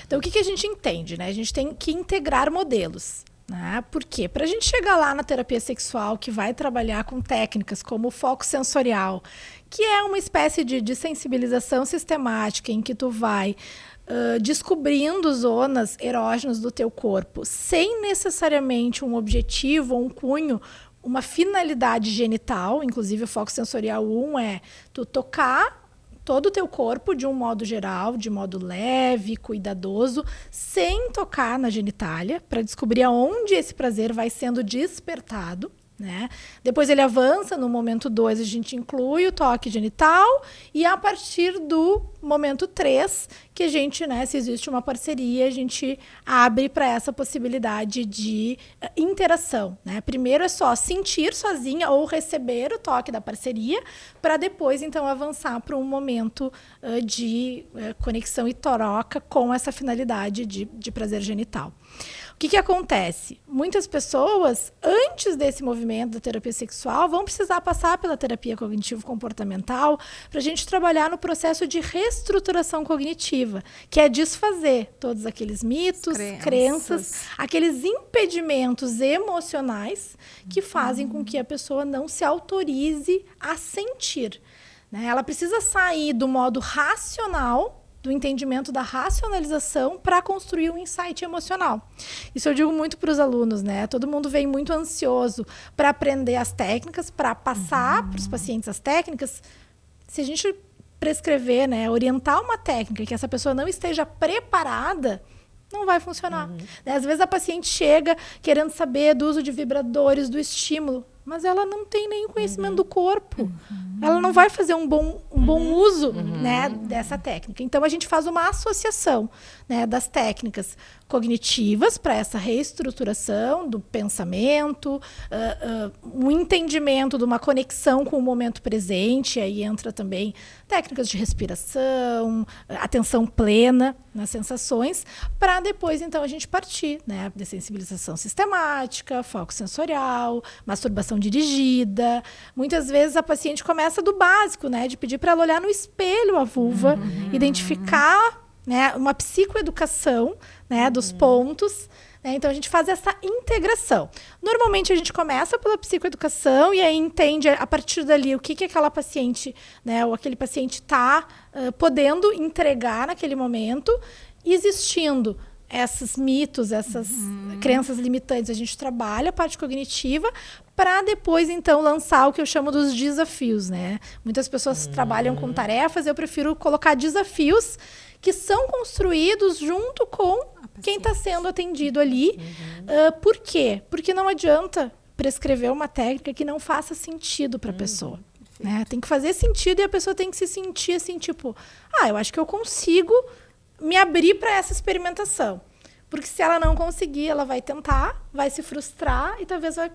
Então, o que a gente entende, né? A gente tem que integrar modelos. Por quê? Para a gente chegar lá na terapia sexual, que vai trabalhar com técnicas como o foco sensorial, que é uma espécie de sensibilização sistemática em que tu vai descobrindo zonas erógenas do teu corpo, sem necessariamente um objetivo ou um cunho, uma finalidade genital. Inclusive o foco sensorial 1 é tu tocar todo o teu corpo de um modo geral, de modo leve, cuidadoso, sem tocar na genitália, para descobrir aonde esse prazer vai sendo despertado. né? Depois ele avança, no momento 2 a gente inclui o toque genital e a partir do momento 3 que a gente, né, se existe uma parceria, a gente abre para essa possibilidade de interação, né? Primeiro é só sentir sozinha ou receber o toque da parceria para depois, então, avançar para um momento de conexão e troca com essa finalidade de prazer genital. O que acontece? Muitas pessoas, antes desse movimento da terapia sexual, vão precisar passar pela terapia cognitivo-comportamental para a gente trabalhar no processo de reestruturação cognitiva, que é desfazer todos aqueles mitos, crenças, aqueles impedimentos emocionais que fazem com que a pessoa não se autorize a sentir, né? Ela precisa sair do modo racional, do entendimento da racionalização para construir um insight emocional. Isso eu digo muito para os alunos, né? Todo mundo vem muito ansioso para aprender as técnicas, para passar para os pacientes as técnicas. Se a gente prescrever, né, orientar uma técnica que essa pessoa não esteja preparada, não vai funcionar. Às vezes a paciente chega querendo saber do uso de vibradores, do estímulo, mas ela não tem nenhum conhecimento do corpo. Ela não vai fazer um bom uso, né, dessa técnica. Então, a gente faz uma associação, né, das técnicas cognitivas para essa reestruturação do pensamento, um entendimento de uma conexão com o momento presente. Aí entra também técnicas de respiração, atenção plena nas sensações, para depois, então, a gente partir, né, de sensibilização sistemática, foco sensorial, masturbação dirigida. Muitas vezes a paciente começa do básico, né, de pedir para ela olhar no espelho a vulva, identificar, né, uma psicoeducação, né, dos pontos, né? Então a gente faz essa integração. Normalmente a gente começa pela psicoeducação e aí entende a partir dali o que aquela paciente, né, ou aquele paciente está podendo entregar naquele momento, existindo esses mitos, essas crenças limitantes. A gente trabalha a parte cognitiva para depois, então, lançar o que eu chamo dos desafios, né? Muitas pessoas trabalham com tarefas, eu prefiro colocar desafios que são construídos junto com quem está sendo atendido ali. Por quê? Porque não adianta prescrever uma técnica que não faça sentido para a pessoa. Né? Tem que fazer sentido e a pessoa tem que se sentir assim, tipo, eu acho que eu consigo me abrir para essa experimentação. Porque se ela não conseguir, ela vai tentar, vai se frustrar e talvez vai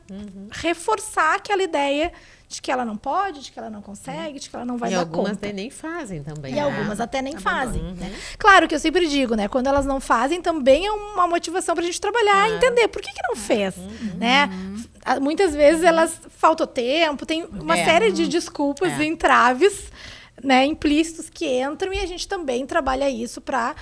reforçar aquela ideia de que ela não pode, de que ela não consegue, de que ela não vai dar conta. E algumas até nem fazem também. E algumas até nem fazem. Né? Claro que eu sempre digo, né? Quando elas não fazem, também é uma motivação para a gente trabalhar e entender por que não fez. Né? Muitas vezes elas faltou tempo, tem uma série de desculpas e entraves, né, implícitos que entram, e a gente também trabalha isso para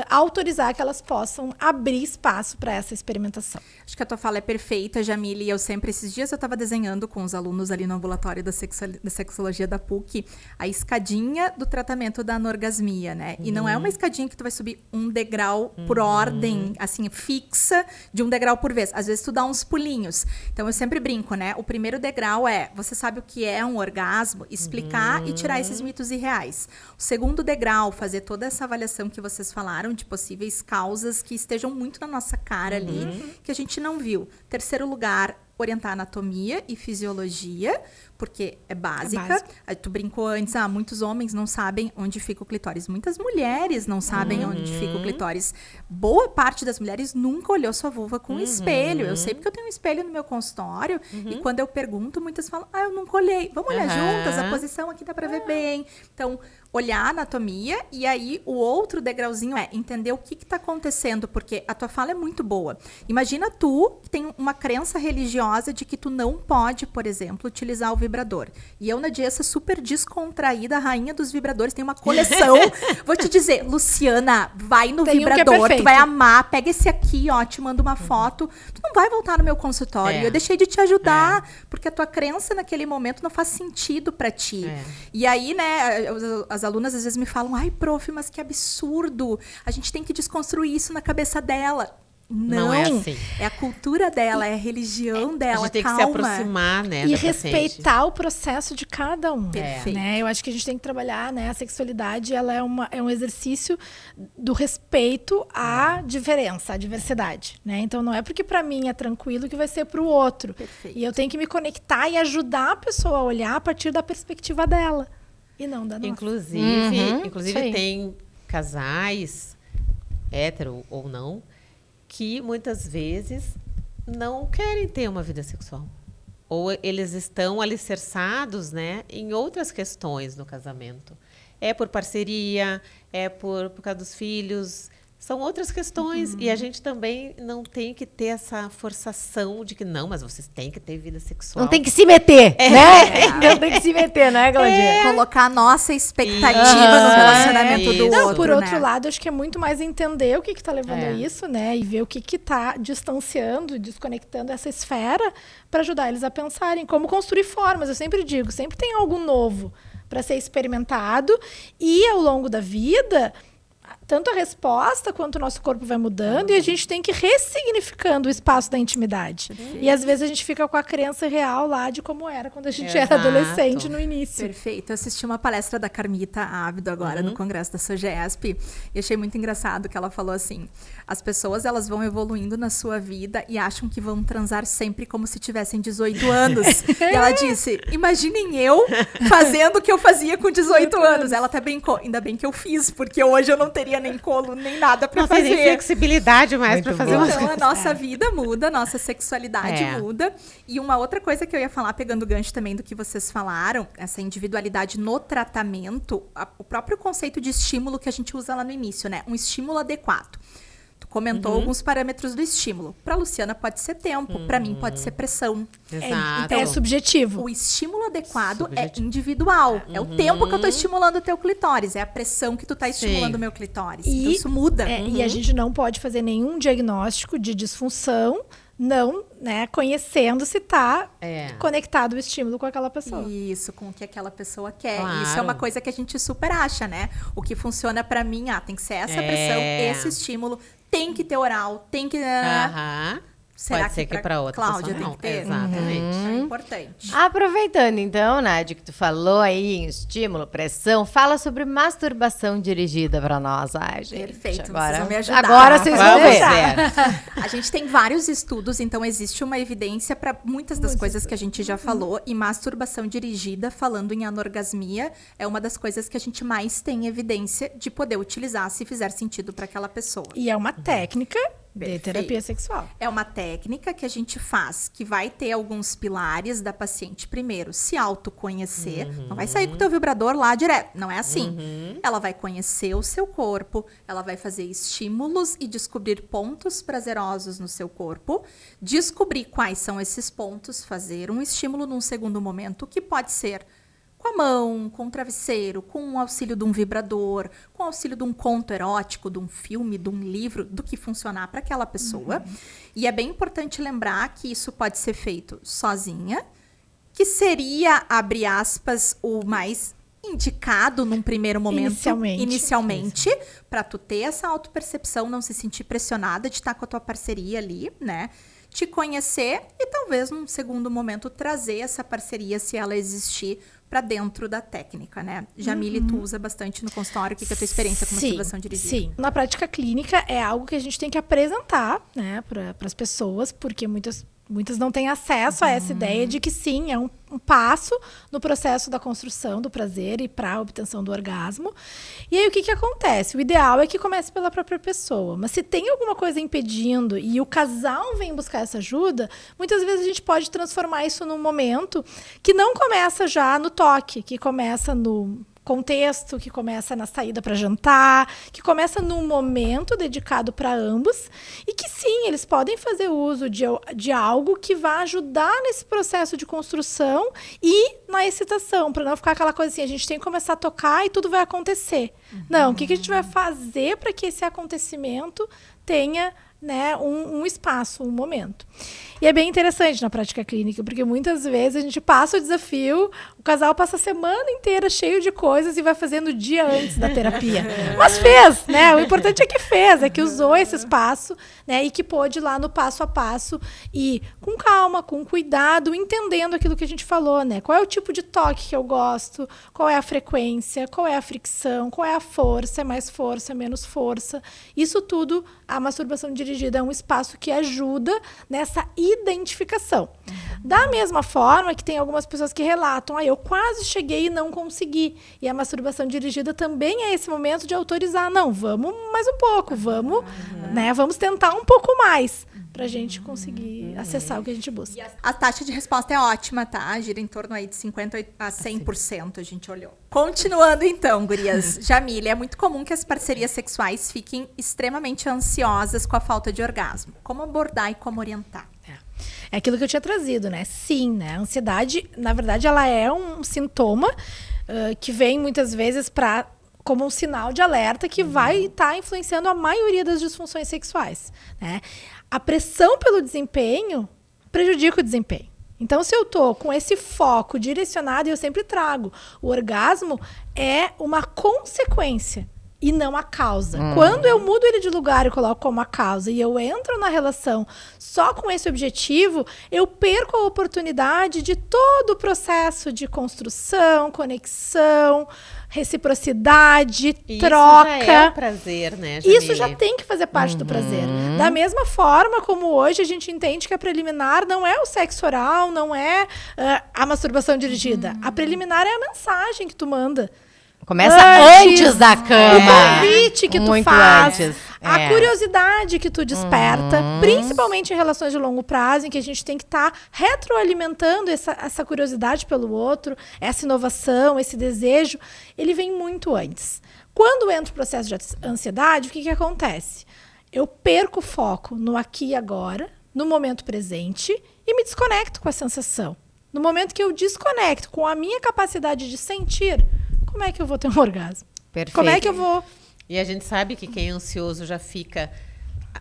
autorizar que elas possam abrir espaço para essa experimentação. Acho que a tua fala é perfeita, Jamile. Eu sempre, esses dias eu estava desenhando com os alunos ali no ambulatório da sexologia da PUC a escadinha do tratamento da anorgasmia, né? E não é uma escadinha que tu vai subir um degrau por ordem, assim, fixa, de um degrau por vez. Às vezes tu dá uns pulinhos. Então eu sempre brinco, né? O primeiro degrau é, você sabe o que é um orgasmo, explicar e tirar esses mitos irreais. O segundo degrau, fazer toda essa avaliação que vocês falaram de possíveis causas que estejam muito na nossa cara ali, que a gente não viu. Terceiro lugar, orientar anatomia e fisiologia, porque é básica. Aí tu brincou antes, muitos homens não sabem onde fica o clitóris. Muitas mulheres não sabem onde fica o clitóris. Boa parte das mulheres nunca olhou sua vulva com um espelho. Eu sei porque eu tenho um espelho no meu consultório e quando eu pergunto, muitas falam, eu nunca olhei. Vamos olhar juntas, a posição aqui dá pra ver bem. Então, olhar a anatomia e aí o outro degrauzinho é entender o que tá acontecendo, porque a tua fala é muito boa. Imagina tu que tem uma crença religiosa de que tu não pode, por exemplo, utilizar o vibrador. E eu, na Diessa, super descontraída, a rainha dos vibradores, tem uma coleção. Vou te dizer, Luciana, vai no vibrador, tu vai amar, pega esse aqui, ó, te mando uma foto. Tu não vai voltar no meu consultório. Eu deixei de te ajudar, porque a tua crença naquele momento não faz sentido pra ti. E aí, né, as alunas às vezes me falam, ai, prof, mas que absurdo, a gente tem que desconstruir isso na cabeça dela. Não é assim. É a cultura dela, é a religião A dela, gente tem que calma. se aproximar, né, E da paciente. respeitar o processo de cada um. Perfeito. Né? Eu acho que a gente tem que trabalhar, né? A sexualidade, ela é um exercício do respeito à diferença, à diversidade, né? Então, não é porque para mim é tranquilo que vai ser para o outro. Perfeito. E eu tenho que me conectar e ajudar a pessoa a olhar a partir da perspectiva dela e não da nossa. Inclusive isso aí. tem casais, hétero ou não, que muitas vezes não querem ter uma vida sexual. Ou eles estão alicerçados, né, em outras questões no casamento. É por parceria, é por causa dos filhos. São outras questões. E a gente também não tem que ter essa forçação de que não, mas vocês têm que ter vida sexual. Não tem que se meter, né? Não tem que se meter, né, Claudinha? Colocar a nossa expectativa no relacionamento do isso. outro, Não, por outro né? lado, acho que é muito mais entender o que está levando a isso, né? E ver o que está distanciando, desconectando essa esfera para ajudar eles a pensarem como construir formas. Eu sempre digo, sempre tem algo novo para ser experimentado e ao longo da vida, tanto a resposta quanto o nosso corpo vai mudando e a gente tem que ir ressignificando o espaço da intimidade. E às vezes a gente fica com a crença real lá de como era quando a gente era Exato. adolescente no início. Perfeito. Eu assisti uma palestra da Carmita Ávido agora no congresso da SOGESP e achei muito engraçado que ela falou assim, as pessoas elas vão evoluindo na sua vida e acham que vão transar sempre como se tivessem 18 anos. E ela disse, imaginem eu fazendo o que eu fazia com 18 anos. Ela até brincou, ainda bem que eu fiz, porque hoje eu não teria nem colo, nem nada pra Não tem nem fazer. flexibilidade mais para fazer umas Então, a coisas. nossa vida muda, a nossa sexualidade É. muda. E uma outra coisa que eu ia falar, pegando o gancho também do que vocês falaram, essa individualidade no tratamento, o próprio conceito de estímulo que a gente usa lá no início, né? Um estímulo adequado. Tu comentou alguns parâmetros do estímulo. Para Luciana pode ser tempo, para mim pode ser pressão. Exato. É subjetivo. O estímulo adequado Subjetivo. é individual. É o tempo que eu tô estimulando o teu clitóris. É a pressão que tu tá estimulando o meu clitóris. E- Então isso muda. E a gente não pode fazer nenhum diagnóstico de disfunção, não, né, conhecendo se está conectado o estímulo com aquela pessoa. Isso, com o que aquela pessoa quer. Claro. Isso é uma coisa que a gente super acha, né? O que funciona pra mim, tem que ser essa pressão, esse estímulo, tem que ter oral, tem que... Aham. Será Pode ser que pra para outra Cláudia pessoa tem não. que ter? Exatamente. É importante. Aproveitando então, Nádia, que tu falou aí em estímulo, pressão, fala sobre masturbação dirigida pra nós, gente. Perfeito, Agora, precisam me ajudar. agora vocês vão Vamos ver. ver. A gente tem vários estudos, então existe uma evidência para muitas das coisas que a gente já falou. E masturbação dirigida, falando em anorgasmia, é uma das coisas que a gente mais tem evidência de poder utilizar se fizer sentido para aquela pessoa. E é uma técnica de Perfeito. terapia sexual. É uma técnica que a gente faz, que vai ter alguns pilares da paciente. Primeiro, se autoconhecer. Não vai sair com o teu vibrador lá direto. Não é assim. Ela vai conhecer o seu corpo, ela vai fazer estímulos e descobrir pontos prazerosos no seu corpo. Descobrir quais são esses pontos, fazer um estímulo num segundo momento, que pode ser com a mão, com o travesseiro, com o auxílio de um vibrador, com o auxílio de um conto erótico, de um filme, de um livro, do que funcionar para aquela pessoa. E é bem importante lembrar que isso pode ser feito sozinha, que seria, abre aspas, o mais indicado num primeiro momento, inicialmente, para tu ter essa autopercepção, não se sentir pressionada de estar com a tua parceria ali, né? Te conhecer e talvez num segundo momento trazer essa parceria, se ela existir, para dentro da técnica, né? Jamile, tu usa bastante no consultório. O que é a tua experiência com masturbação dirigida? Sim. Na prática clínica é algo que a gente tem que apresentar, né, para as pessoas, porque muitas não têm acesso a essa ideia de que sim, é um passo no processo da construção do prazer e para a obtenção do orgasmo. E aí o que acontece? O ideal é que comece pela própria pessoa. Mas se tem alguma coisa impedindo e o casal vem buscar essa ajuda, muitas vezes a gente pode transformar isso num momento que não começa já no toque, que começa no contexto, que começa na saída para jantar, que começa num momento dedicado para ambos e que sim, eles podem fazer uso de algo que vai ajudar nesse processo de construção e na excitação, para não ficar aquela coisa assim, a gente tem que começar a tocar e tudo vai acontecer. Não, o que a gente vai fazer para que esse acontecimento tenha né, um espaço, um momento. E é bem interessante na prática clínica, porque muitas vezes a gente passa o desafio, o casal passa a semana inteira cheio de coisas e vai fazendo o dia antes da terapia. Mas fez, né? O importante é que fez, é que usou esse espaço, né? E que pôde ir lá no passo a passo e com calma, com cuidado, entendendo aquilo que a gente falou, né? Qual é o tipo de toque que eu gosto, qual é a frequência, qual é a fricção, qual é a força, é mais força, é menos força. Isso tudo, a masturbação dirigida é um espaço que ajuda nessa identificação. Da mesma forma que tem algumas pessoas que relatam, eu quase cheguei e não consegui. E a masturbação dirigida também é esse momento de autorizar. Não, vamos mais um pouco, vamos, né, vamos tentar um pouco mais pra gente conseguir acessar o que a gente busca. A taxa de resposta é ótima, tá? Gira em torno aí de 50% a 100%, a gente olhou. Continuando então, gurias. Jamile, é muito comum que as parcerias sexuais fiquem extremamente ansiosas com a falta de orgasmo. Como abordar e como orientar? É aquilo que eu tinha trazido, né? Sim, né? A ansiedade, na verdade, ela é um sintoma que vem muitas vezes como um sinal de alerta que vai estar influenciando a maioria das disfunções sexuais, né? A pressão pelo desempenho prejudica o desempenho. Então, se eu tô com esse foco direcionado, e eu sempre trago, o orgasmo é uma consequência e não a causa. Quando eu mudo ele de lugar e coloco como a causa e eu entro na relação só com esse objetivo, eu perco a oportunidade de todo o processo de construção, conexão, reciprocidade, troca. Isso já é o prazer, né, Jamile? Isso já tem que fazer parte do prazer. Da mesma forma como hoje a gente entende que a preliminar não é o sexo oral, não é a masturbação dirigida. A preliminar é a mensagem que tu manda. Começa antes da cama. O convite que tu Muito faz. antes. A curiosidade que tu desperta, principalmente em relações de longo prazo, em que a gente tem que estar retroalimentando essa curiosidade pelo outro, essa inovação, esse desejo, ele vem muito antes. Quando entra o processo de ansiedade, o que acontece? Eu perco o foco no aqui e agora, no momento presente, e me desconecto com a sensação. No momento que eu desconecto com a minha capacidade de sentir, como é que eu vou ter um orgasmo? Perfeito. Como é que eu vou... E a gente sabe que quem é ansioso já fica,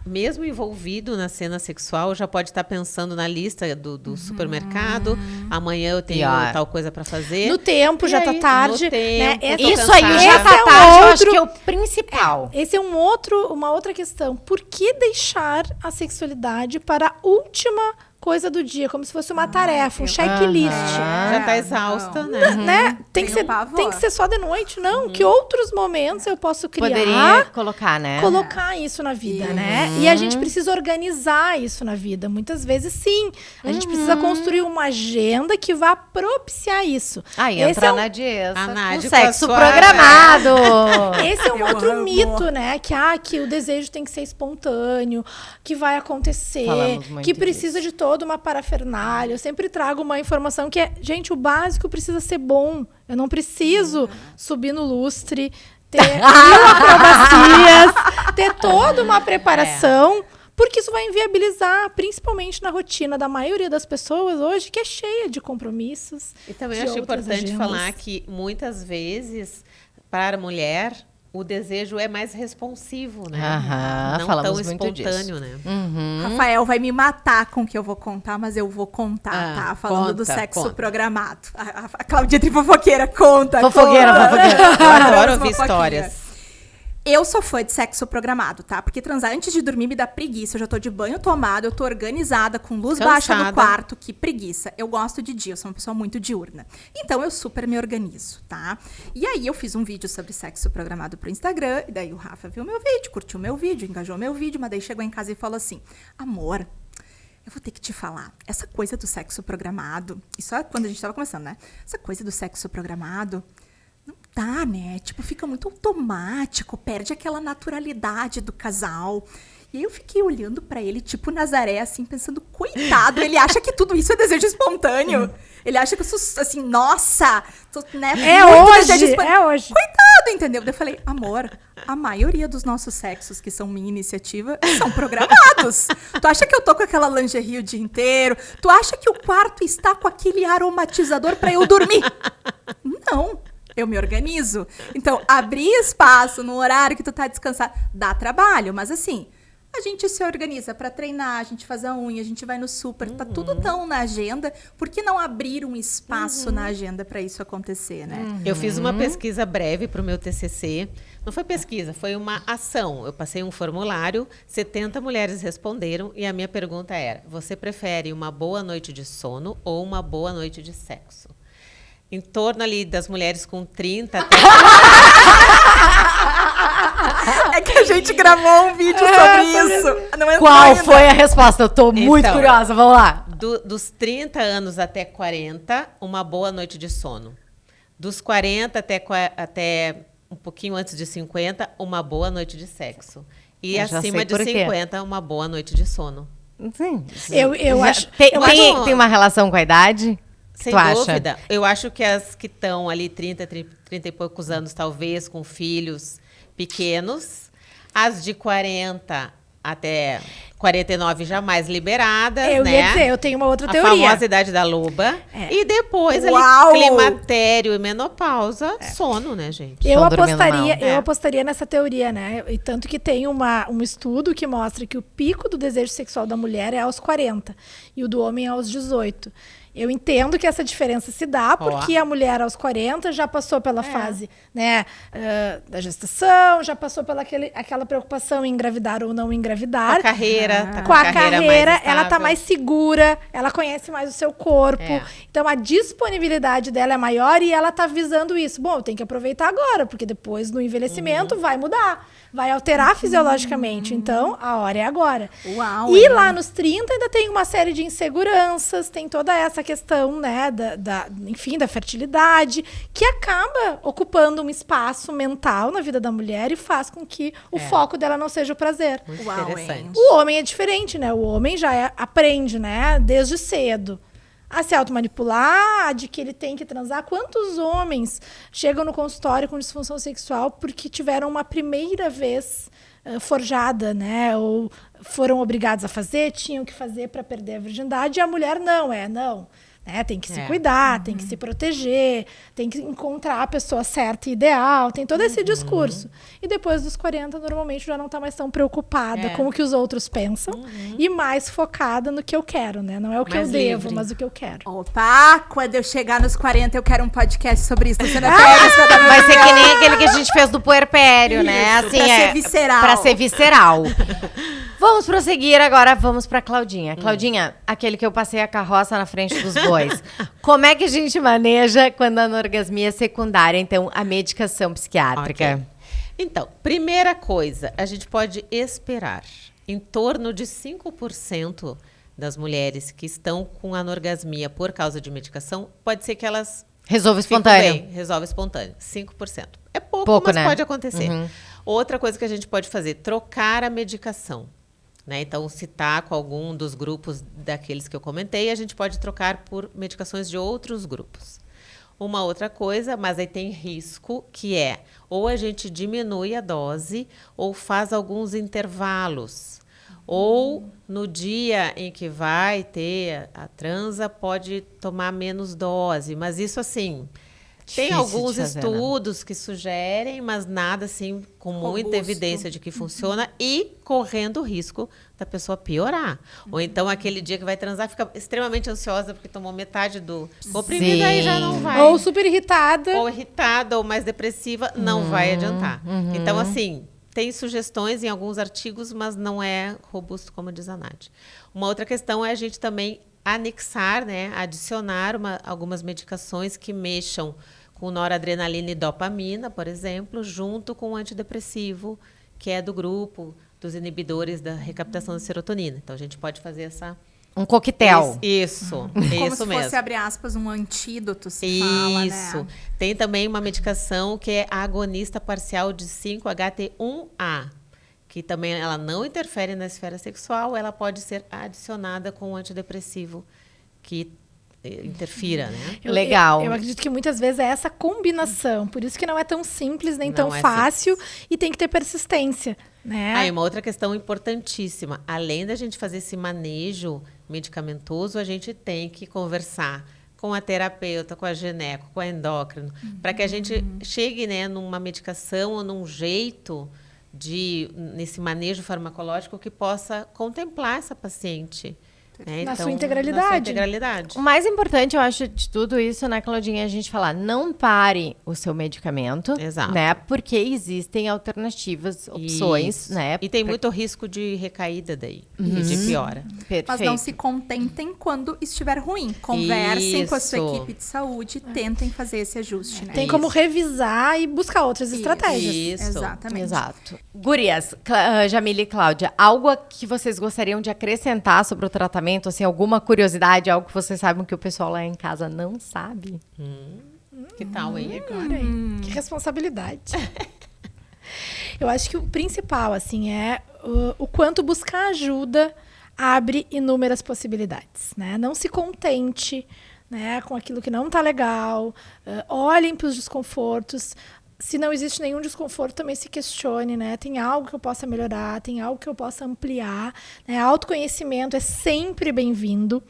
mesmo envolvido na cena sexual, já pode estar pensando na lista do supermercado. Amanhã eu tenho tal coisa para fazer. No tempo, já tá tarde. No tempo, né? Isso aí já Esse tá é um tarde, eu acho outro- que é o principal. Esse é uma outra questão. Por que deixar a sexualidade para a última coisa do dia? Como se fosse uma tarefa, um checklist. Já tá exausta, né? Né? Tem que Tenho pavor. tem que ser só de noite, não. Que outros momentos eu posso criar, Poderia colocar, né? colocar isso na vida, né? E a gente precisa organizar isso na vida. Muitas vezes, sim. A gente precisa construir uma agenda que vá propiciar isso. Aí Esse entra é um- na Diessa. A Com Nádia com a sexo sua- programado. Esse é um Eu outro amo. mito, né? Que o desejo tem que ser espontâneo, que vai acontecer, Falamos muito que precisa de toda uma parafernália. Eu sempre trago uma informação que é, gente, o básico precisa ser bom. Eu não preciso subir no lustre, ter 1000 acrobacias, ter toda uma preparação. Porque isso vai inviabilizar, principalmente na rotina da maioria das pessoas hoje, que é cheia de compromissos. E também de acho outras importante agendas. falar que muitas vezes, para a mulher, o desejo é mais responsivo, né? Aham, Não falamos tão muito espontâneo, né? Rafael vai me matar com o que eu vou contar, mas eu vou contar, tá? Falando do conta, sexo conta. programado. A Claudinha Tri fofoqueira, conta. Fofoqueira, conta. fofoqueira. Eu adoro ouvir Fofoquinha. histórias. Eu sou fã de sexo programado, tá? Porque transar antes de dormir me dá preguiça. Eu já tô de banho tomado, eu tô organizada, com luz baixa no Cansada. quarto. Que preguiça. Eu gosto de dia, eu sou uma pessoa muito diurna. Então eu super me organizo, tá? E aí eu fiz um vídeo sobre sexo programado pro Instagram. E daí o Rafa viu meu vídeo, curtiu meu vídeo, engajou meu vídeo. Mas daí chegou em casa e falou assim: amor, eu vou ter que te falar. Essa coisa do sexo programado... Isso é quando a gente tava começando, né? Essa coisa do sexo programado... Não dá, né? Tipo, fica muito automático, perde aquela naturalidade do casal. E aí eu fiquei olhando pra ele, tipo Nazaré, assim, pensando, coitado, ele acha que tudo isso é desejo espontâneo. Ele acha que eu sou, assim, nossa, tô, né, É muito hoje, desejo espontâneo. é hoje. Coitado, entendeu? Daí eu falei, amor, a maioria dos nossos sexos, que são minha iniciativa, são programados. Tu acha que eu tô com aquela lingerie o dia inteiro? Tu acha que o quarto está com aquele aromatizador pra eu dormir? Não. Eu me organizo. Então, abrir espaço no horário que tu tá descansado dá trabalho, mas assim, a gente se organiza para treinar, a gente faz a unha, a gente vai no super, tá tudo tão na agenda, por que não abrir um espaço na agenda para isso acontecer, né? Eu fiz uma pesquisa breve para o meu TCC. Não foi pesquisa, foi uma ação. Eu passei um formulário, 70 mulheres responderam e a minha pergunta era: você prefere uma boa noite de sono ou uma boa noite de sexo? Em torno ali das mulheres com 30 até... É que a gente gravou um vídeo sobre isso. Não entrou Qual ainda. foi a resposta? Eu tô muito Então, curiosa, vamos lá. Dos 30 anos até 40, uma boa noite de sono. Dos 40 até um pouquinho antes de 50, uma boa noite de sexo. E Eu já acima sei de por quê. 50, uma boa noite de sono. Sim. Eu acho. Tem, eu tem- acho- tem uma relação com a idade? Sem tu acha? dúvida. Eu acho que as que estão ali 30 e poucos anos, talvez, com filhos pequenos, as de 40 até 49 já mais liberadas, Eu né? ia dizer, eu tenho uma outra A teoria. famosa idade da loba. É. E depois Uau! ali, climatério e menopausa, sono, né, gente? Eu Estão dormindo apostaria, mal. eu apostaria nessa teoria, né? E tanto que tem um estudo que mostra que o pico do desejo sexual da mulher é aos 40 e o do homem é aos 18. Eu entendo que essa diferença se dá porque a mulher aos 40 já passou pela fase, né, da gestação, já passou pela aquela preocupação em engravidar ou não Com engravidar. a carreira, tá Com a carreira, mais ela tá estável. mais segura, ela conhece mais o seu corpo. É. Então a disponibilidade dela é maior e ela tá visando isso. Bom, eu tenho que aproveitar agora, porque depois no envelhecimento vai mudar, vai alterar fisiologicamente. Então a hora é agora. Uau, E hein? lá nos 30 ainda tem uma série de inseguranças, tem toda essa questão, né, enfim, da fertilidade, que acaba ocupando um espaço mental na vida da mulher e faz com que o foco dela não seja o prazer. Muito Uau, interessante. hein? O homem é diferente, né? O homem já aprende, né, desde cedo a se automanipular, de que ele tem que transar. Quantos homens chegam no consultório com disfunção sexual porque tiveram uma primeira vez forjada, né? Ou foram obrigados a fazer, tinham que fazer para perder a virgindade, e a mulher não. Né? Tem que se cuidar, tem que se proteger, tem que encontrar a pessoa certa e ideal, tem todo esse discurso. E depois dos 40, normalmente já não está mais tão preocupada com o que os outros pensam e mais focada no que eu quero, né? Não é o que Mais eu devo, livre. mas o que eu quero. Opa, quando eu chegar nos 40, eu quero um podcast sobre isso. Luciana Pérez, pra dar meu Vai ser que opinião. nem aquele que a gente fez do puerpério, né? Assim, pra ser visceral. Pra ser visceral. Vamos prosseguir agora, vamos pra Claudinha. Claudinha, aquele que eu passei a carroça na frente dos bois. Como é que a gente maneja quando a anorgasmia é secundária, então, a medicação psiquiátrica? Ok. Então, primeira coisa, a gente pode esperar. Em torno de 5% das mulheres que estão com anorgasmia por causa de medicação, pode ser que elas Resolve ficam espontâneo. bem, resolve espontâneo. 5%. É pouco, Pouco, mas né? pode acontecer. Outra coisa que a gente pode fazer, trocar a medicação. Né? Então, se está com algum dos grupos daqueles que eu comentei, a gente pode trocar por medicações de outros grupos. Uma outra coisa, mas aí tem risco, que é ou a gente diminui a dose ou faz alguns intervalos. Ou no dia em que vai ter a transa, pode tomar menos dose. Mas isso, assim, tem Difícil alguns de fazer, né? estudos que sugerem, mas nada assim com muita Robusto. evidência de que funciona e correndo o risco da pessoa piorar. Ou então aquele dia que vai transar fica extremamente ansiosa porque tomou metade do comprimido, aí já não vai. Ou super irritada. Ou irritada ou mais depressiva, não vai adiantar. Então, assim, tem sugestões em alguns artigos, mas não é robusto, como diz a Nath. Uma outra questão é a gente também anexar, né, adicionar algumas medicações que mexam com noradrenalina e dopamina, por exemplo, junto com o antidepressivo, que é do grupo dos inibidores da recaptação da serotonina. Então, a gente pode fazer essa... Um coquetel. Isso, Como isso se mesmo. fosse, abre aspas, um antídoto, se fala, Isso. né? Tem também uma medicação que é a agonista parcial de 5-HT1A, que também ela não interfere na esfera sexual, ela pode ser adicionada com um antidepressivo que interfira, né? Legal. Eu acredito que muitas vezes é essa combinação. Por isso que não é tão simples, nem Não tão é fácil. E tem que ter persistência, né? Aí, uma outra questão importantíssima. Além da gente fazer esse manejo medicamentoso, a gente tem que conversar com a terapeuta, com a gineco, com a endócrino, para que a gente chegue, né, numa medicação ou num jeito nesse manejo farmacológico que possa contemplar essa paciente. Né? Na Então, sua integralidade. Na sua integralidade. O mais importante, eu acho, de tudo isso, né, Claudinha, é a gente falar, não pare o seu medicamento, Exato. né, porque existem alternativas, opções, Isso. né. E tem muito risco de recaída daí, e de piora. Perfeito. Mas não se contentem quando estiver ruim. Conversem com a sua Isso. equipe de saúde, tentem fazer esse ajuste, né? Tem como revisar e buscar outras estratégias. Isso. Exatamente. Exato. Gurias, Jamile e Cláudia, algo que vocês gostariam de acrescentar sobre o tratamento, assim, alguma curiosidade, algo que vocês sabem que o pessoal lá em casa não sabe? Que tal, hein? Agora, hein? Que responsabilidade. Eu acho que o principal, assim, é o quanto buscar ajuda abre inúmeras possibilidades, né? Não se contente, né, com aquilo que não está legal. Olhem para os desconfortos. Se não existe nenhum desconforto, também se questione, né? Tem algo que eu possa melhorar, tem algo que eu possa ampliar. Né? Autoconhecimento é sempre bem-vindo.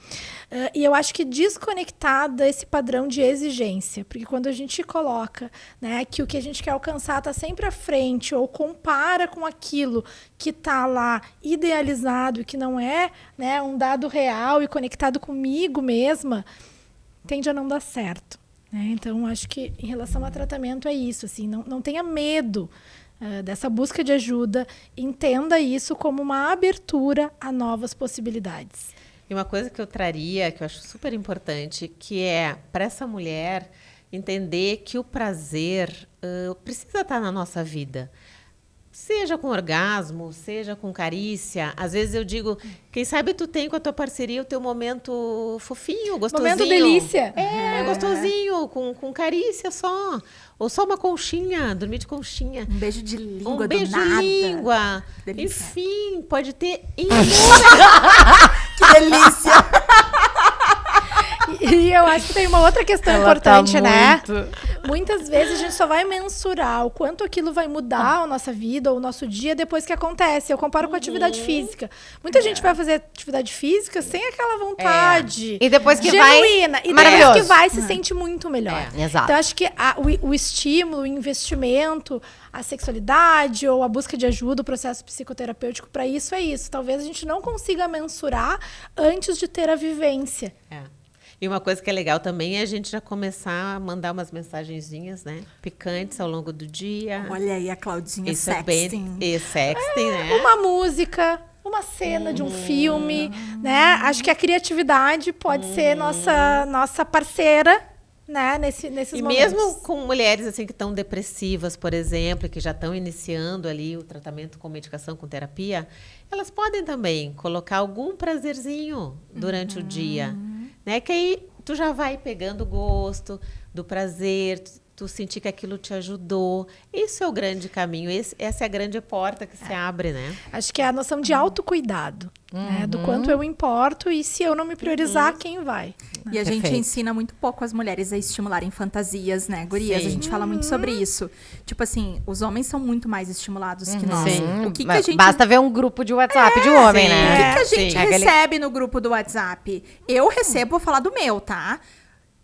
E eu acho que desconectar desse padrão de exigência. Porque quando a gente coloca, né, que o que a gente quer alcançar está sempre à frente, ou compara com aquilo que está lá idealizado, que não é, né, um dado real e conectado comigo mesma, tende a não dar certo. Então, acho que em relação ao tratamento é isso, assim, não tenha medo dessa busca de ajuda, entenda isso como uma abertura a novas possibilidades. E uma coisa que eu traria, que eu acho super importante, que é para essa mulher entender que o prazer precisa estar na nossa vida. Seja com orgasmo, seja com carícia. Às vezes eu digo, quem sabe tu tem com a tua parceria o teu momento fofinho, gostosinho. Momento delícia. Gostosinho, com carícia só. Ou só uma conchinha, dormir de conchinha. Um beijo de língua Um do beijo nada. de língua. Delícia. Enfim, pode ter Que delícia! E eu acho que tem uma outra questão Ela importante, tá né? muito- Muitas vezes a gente só vai mensurar o quanto aquilo vai mudar a nossa vida ou o nosso dia depois que acontece. Eu comparo com a atividade física. Muita gente vai fazer atividade física sem aquela vontade E depois que genuína. vai, E maravilhoso. depois que vai, se sente muito melhor. Exato. Então, acho que o estímulo, o investimento, a sexualidade ou a busca de ajuda, o processo psicoterapêutico, para isso é isso. Talvez a gente não consiga mensurar antes de ter a vivência. E uma coisa que é legal também é a gente já começar a mandar umas mensagenzinhas, né? Picantes ao longo do dia. Olha aí a Claudinha Isso é bem... sexting. E sexting, né? Uma música, uma cena de um filme, né? Acho que a criatividade pode ser nossa parceira, né? Nesses E momentos. mesmo com mulheres assim que estão depressivas, por exemplo, que já estão iniciando ali o tratamento com medicação, com terapia, elas podem também colocar algum prazerzinho durante o dia, né? Que aí tu já vai pegando o gosto do prazer, tu sentir que aquilo te ajudou. Isso é o grande caminho, essa é a grande porta que se abre, né? Acho que é a noção de autocuidado, né? Do quanto eu importo e se eu não me priorizar, quem vai? E a gente Perfeito. ensina muito pouco as mulheres a estimularem fantasias, né, gurias? Sim. A gente fala muito sobre isso. Tipo assim, os homens são muito mais estimulados que nós. Sim. O que a Mas gente... basta ver um grupo de WhatsApp de homem, sim. né? O que a gente Sim. recebe no grupo do WhatsApp? Eu recebo, vou falar do meu, tá?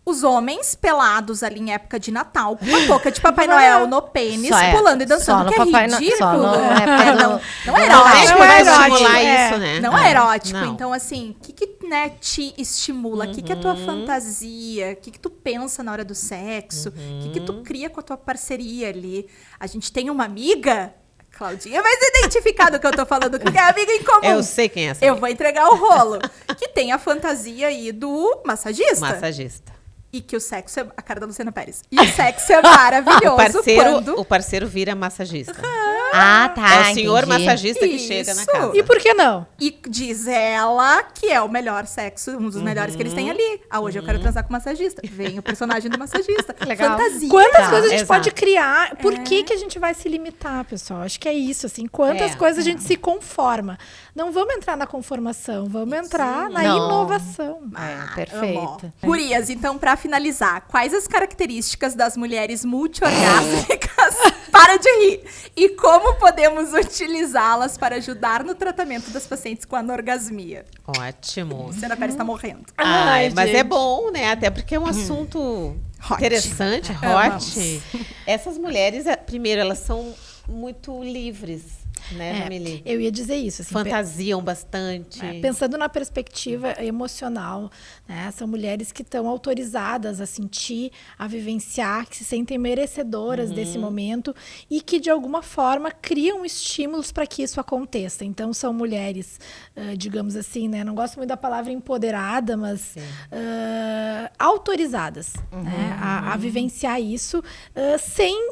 Os homens pelados ali em época de Natal, com uma touca de Papai Noel no pênis, Só é- pulando e só dançando, no que é Papai No- ridículo. só no época do- Não é Não é erótico. que vai erótico, estimular é. isso, né? Não é erótico. Não. Então, assim, o que né, te estimula? O que é a tua fantasia? O que tu pensa na hora do sexo? O que tu cria com a tua parceria ali? A gente tem uma amiga... Claudinha vai se identificar do que eu tô falando, que é amiga em comum. Eu sei quem é essa. Eu vou entregar o rolo. Que tem a fantasia aí do massagista. Massagista. E que o sexo é... A cara da Luciana Pérez. E o sexo é maravilhoso quando... O parceiro vira massagista. Ah, tá. É o senhor entendi. massagista que chega na Isso. casa. E por que não? E diz ela que é o melhor sexo, um dos melhores que eles têm ali. Ah, hoje eu quero transar com o massagista. Vem o personagem do massagista. Legal. Fantasia. Quantas Tá, coisas a gente exato. pode criar? Por que a gente vai se limitar, pessoal? Acho que é isso, assim. Quantas coisas a gente se conforma? Não vamos entrar na conformação, vamos entrar na Não. inovação. É, perfeito. Amo. Gurias, então, pra finalizar, quais as características das mulheres multiorgásmicas? Para de rir. E como podemos utilizá-las para ajudar no tratamento das pacientes com anorgasmia? Ótimo. Luciana Pérez tá morrendo. Ai, Ai, mas gente. é bom, né? Até porque é um assunto Hot. interessante, hot. Essas mulheres, primeiro, elas são muito livres, né, Jamile? Eu ia dizer isso. Assim, Fantasiam bastante. Pensando na perspectiva emocional, né? São mulheres que estão autorizadas a sentir, a vivenciar, que se sentem merecedoras desse momento e que, de alguma forma, criam estímulos para que isso aconteça. Então, são mulheres, digamos assim, né? Não gosto muito da palavra empoderada, mas autorizadas, né? A vivenciar isso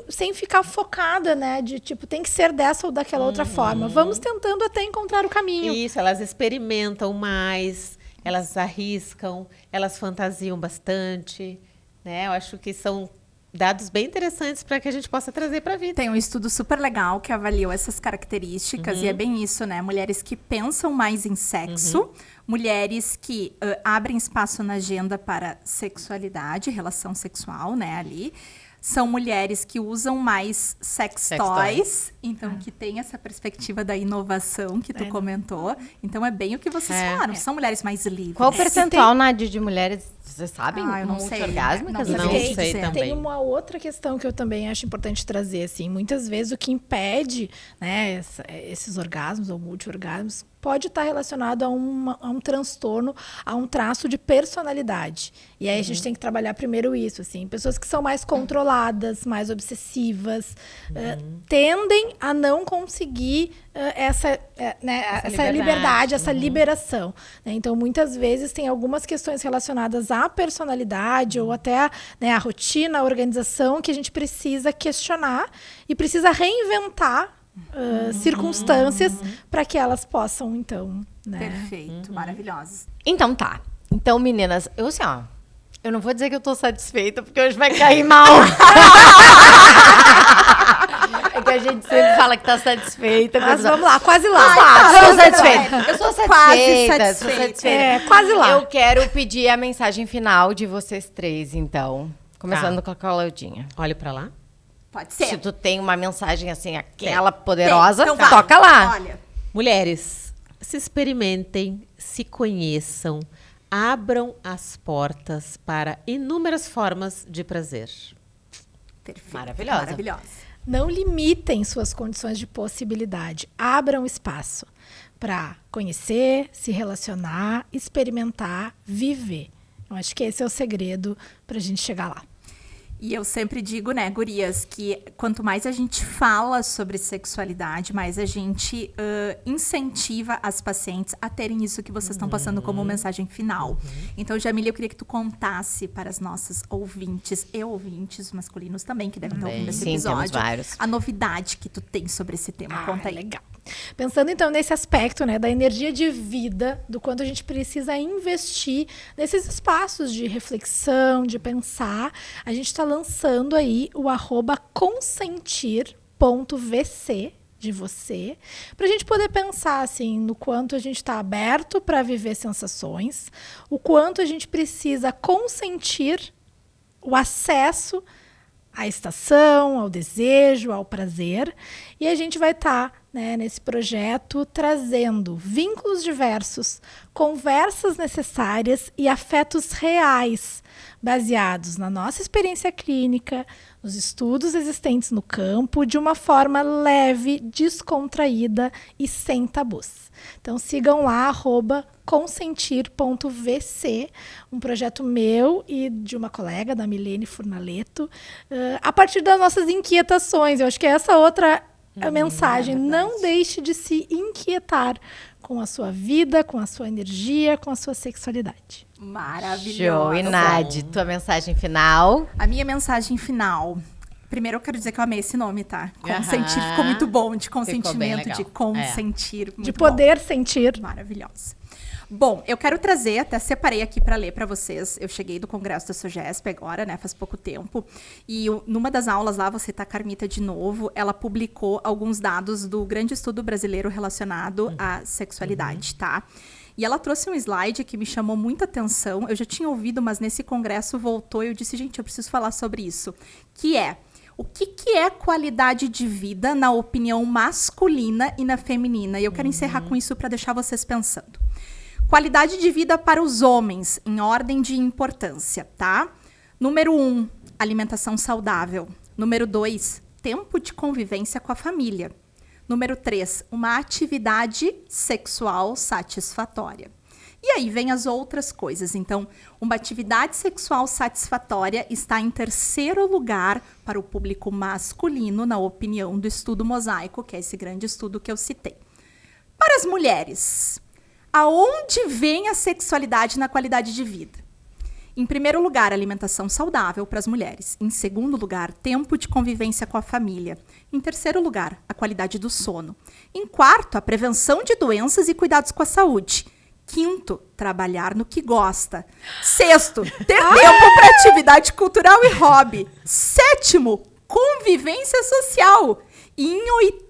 sem ficar focada, né? De tipo, tem que ser dessa ou daquela outra forma. Vamos tentando até encontrar o caminho. Isso, elas experimentam mais, elas arriscam, elas fantasiam bastante, né? Eu acho que são dados bem interessantes para que a gente possa trazer para a vida. Tem um estudo super legal que avaliou essas características e é bem isso, né? Mulheres que pensam mais em sexo, mulheres que abrem espaço na agenda para sexualidade, relação sexual, né, ali. São mulheres que usam mais sex toys, então que tem essa perspectiva da inovação que tu comentou. Então é bem o que vocês falaram, são mulheres mais livres. Qual o percentual, Nádia, de mulheres, vocês sabem? Eu não sei. Multi-orgásmicas? Não sei também. Tem uma outra questão que eu também acho importante trazer, assim, muitas vezes o que impede, né, esses orgasmos ou multi-orgasmos pode estar relacionado a um transtorno, a um traço de personalidade. E aí a gente tem que trabalhar primeiro isso, assim, pessoas que são mais controladas, mais obsessivas, tendem a não conseguir essa liberdade, essa liberação. Né? Então, muitas vezes tem algumas questões relacionadas à personalidade ou até a rotina, a organização que a gente precisa questionar e precisa reinventar circunstâncias para que elas possam, então, né? Perfeito, maravilhosas. Então tá. Então, meninas, eu assim, ó, eu não vou dizer que eu tô satisfeita, porque hoje vai cair mal. É que a gente sempre fala que tá satisfeita. Mas vamos lá, quase lá. Sou satisfeita. Eu sou satisfeita. Sou satisfeita. Quase lá. Eu quero pedir a mensagem final de vocês três, então. Começando com a Claudinha. Olhe para lá. Pode ser. Se tu tem uma mensagem assim, aquela poderosa, Então vai. toca lá. Olha, Mulheres, se experimentem, se conheçam, abram as portas para inúmeras formas de prazer. perfeito. Maravilhosa. Maravilhosa. Não limitem suas condições de possibilidade. Abram espaço para conhecer, se relacionar, experimentar, viver. Eu acho que esse é o segredo para a gente chegar lá. E eu sempre digo, né, gurias, que quanto mais a gente fala sobre sexualidade, mais a gente incentiva as pacientes a terem isso que vocês estão passando como mensagem final. Então, Jamile, eu queria que tu contasse para as nossas ouvintes e ouvintes masculinos também, que devem estar ouvindo esse Sim, temos episódio, vários. a novidade que tu tem sobre esse tema. Conta aí. Legal. Pensando então nesse aspecto, né, da energia de vida, do quanto a gente precisa investir nesses espaços de reflexão, de pensar, a gente está lançando aí o @consentir.vc de você, para a gente poder pensar assim no quanto a gente está aberto para viver sensações, o quanto a gente precisa consentir o acesso à estação, ao desejo, ao prazer. E a gente vai estar, né, nesse projeto trazendo vínculos diversos, conversas necessárias e afetos reais, baseados na nossa experiência clínica, nos estudos existentes no campo, de uma forma leve, descontraída e sem tabus. Então sigam lá, @consentir.vc, um projeto meu e de uma colega, da Milene Furnaleto, a partir das nossas inquietações. Eu acho que é essa outra mensagem. Não deixe de se inquietar com a sua vida, com a sua energia, com a sua sexualidade. Maravilhosa. Show. E Nádia, tua mensagem final? A minha mensagem final. Primeiro eu quero dizer que eu amei esse nome, tá? Consentir ficou muito bom, de consentimento, legal. de consentir. De poder sentir. Maravilhosa. Bom, eu quero trazer, até separei aqui para ler para vocês. Eu cheguei do congresso da SOGESP agora, né, faz pouco tempo. E numa das aulas lá, você tá Carmita de novo, ela publicou alguns dados do grande estudo brasileiro relacionado à sexualidade, tá? E ela trouxe um slide que me chamou muita atenção. Eu já tinha ouvido, mas nesse congresso voltou e eu disse, gente, eu preciso falar sobre isso. Que é, o que é qualidade de vida na opinião masculina e na feminina? E eu quero encerrar com isso para deixar vocês pensando. Qualidade de vida para os homens, em ordem de importância, tá? Número 1, alimentação saudável. Número 2, tempo de convivência com a família. Número 3, uma atividade sexual satisfatória. E aí vem as outras coisas. Então, uma atividade sexual satisfatória está em terceiro lugar para o público masculino, na opinião do estudo Mosaico, que é esse grande estudo que eu citei. Para as mulheres, aonde vem a sexualidade na qualidade de vida? Em primeiro lugar, alimentação saudável para as mulheres. Em segundo lugar, tempo de convivência com a família. Em terceiro lugar, a qualidade do sono. Em quarto, a prevenção de doenças e cuidados com a saúde. Quinto, trabalhar no que gosta. Sexto, ter tempo para atividade cultural e hobby. Sétimo, convivência social. E em oitavo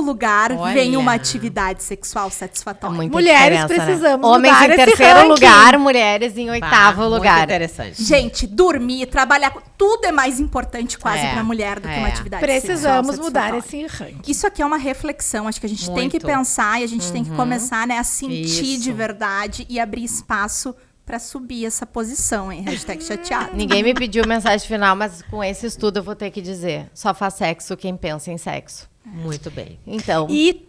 lugar, vem uma atividade sexual satisfatória. Muita Mulheres diferença, precisamos Homens mudar em esse terceiro ranking. lugar, mulheres em oitavo Muito lugar. interessante. Gente, dormir, trabalhar, tudo é mais importante quase É, para a mulher do que uma atividade Precisamos sexual mudar satisfatória. esse ranking. Isso aqui é uma reflexão, acho que a gente tem que Muito. pensar e a gente tem que começar, né, a sentir Isso. de verdade e abrir espaço para subir essa posição, hein? Hashtag chateado. Ninguém me pediu mensagem final, mas com esse estudo eu vou ter que dizer. Só faz sexo quem pensa em sexo. Muito bem. Então, E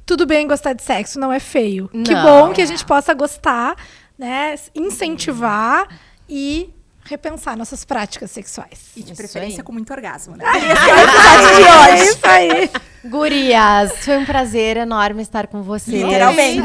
tudo bem gostar de sexo, não é feio. Que Não. bom que a gente possa gostar, né? Incentivar e repensar nossas práticas sexuais. E de Isso preferência aí. com muito orgasmo, né? É isso aí. gurias, foi um prazer enorme estar com vocês. Literalmente.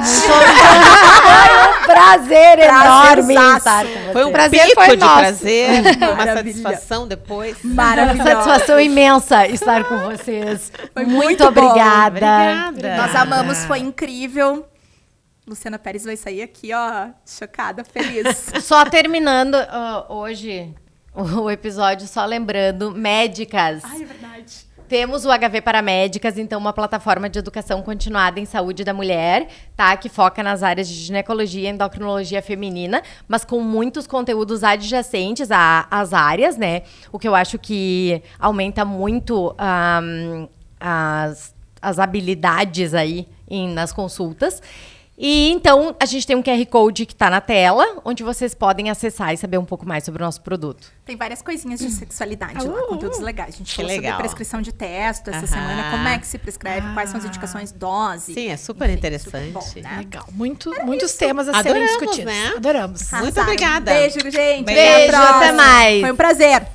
Prazer enorme Prazerzaço. estar com vocês. Foi um Prazer pico foi de nosso. prazer, uma Maravilha. satisfação depois. Maravilhoso. Satisfação imensa estar com vocês. Foi muito muito bom. obrigada. Obrigada. Nós amamos, foi incrível. Luciana Pérez vai sair aqui, ó, chocada, feliz. Só terminando hoje o episódio, só lembrando, médicas. Ai, é verdade. Temos o HV para Médicas, então uma plataforma de educação continuada em saúde da mulher, tá? Que foca nas áreas de ginecologia e endocrinologia feminina, mas com muitos conteúdos adjacentes às áreas, né? O que eu acho que aumenta muito as habilidades aí nas consultas. E então a gente tem um QR Code que está na tela, onde vocês podem acessar e saber um pouco mais sobre o nosso produto. Tem várias coisinhas de sexualidade lá, conteúdos legais. A gente falou sobre legal. prescrição de testo essa Aham. semana, como é que se prescreve, quais são as indicações, dose. Sim, é super interessante. Super bom, né? Legal. Muitos temas a serem Adoramos, discutidos. né? Adoramos. Muito Arrasaram. obrigada. Beijo, gente. Beijo, a próxima. até mais. Foi um prazer.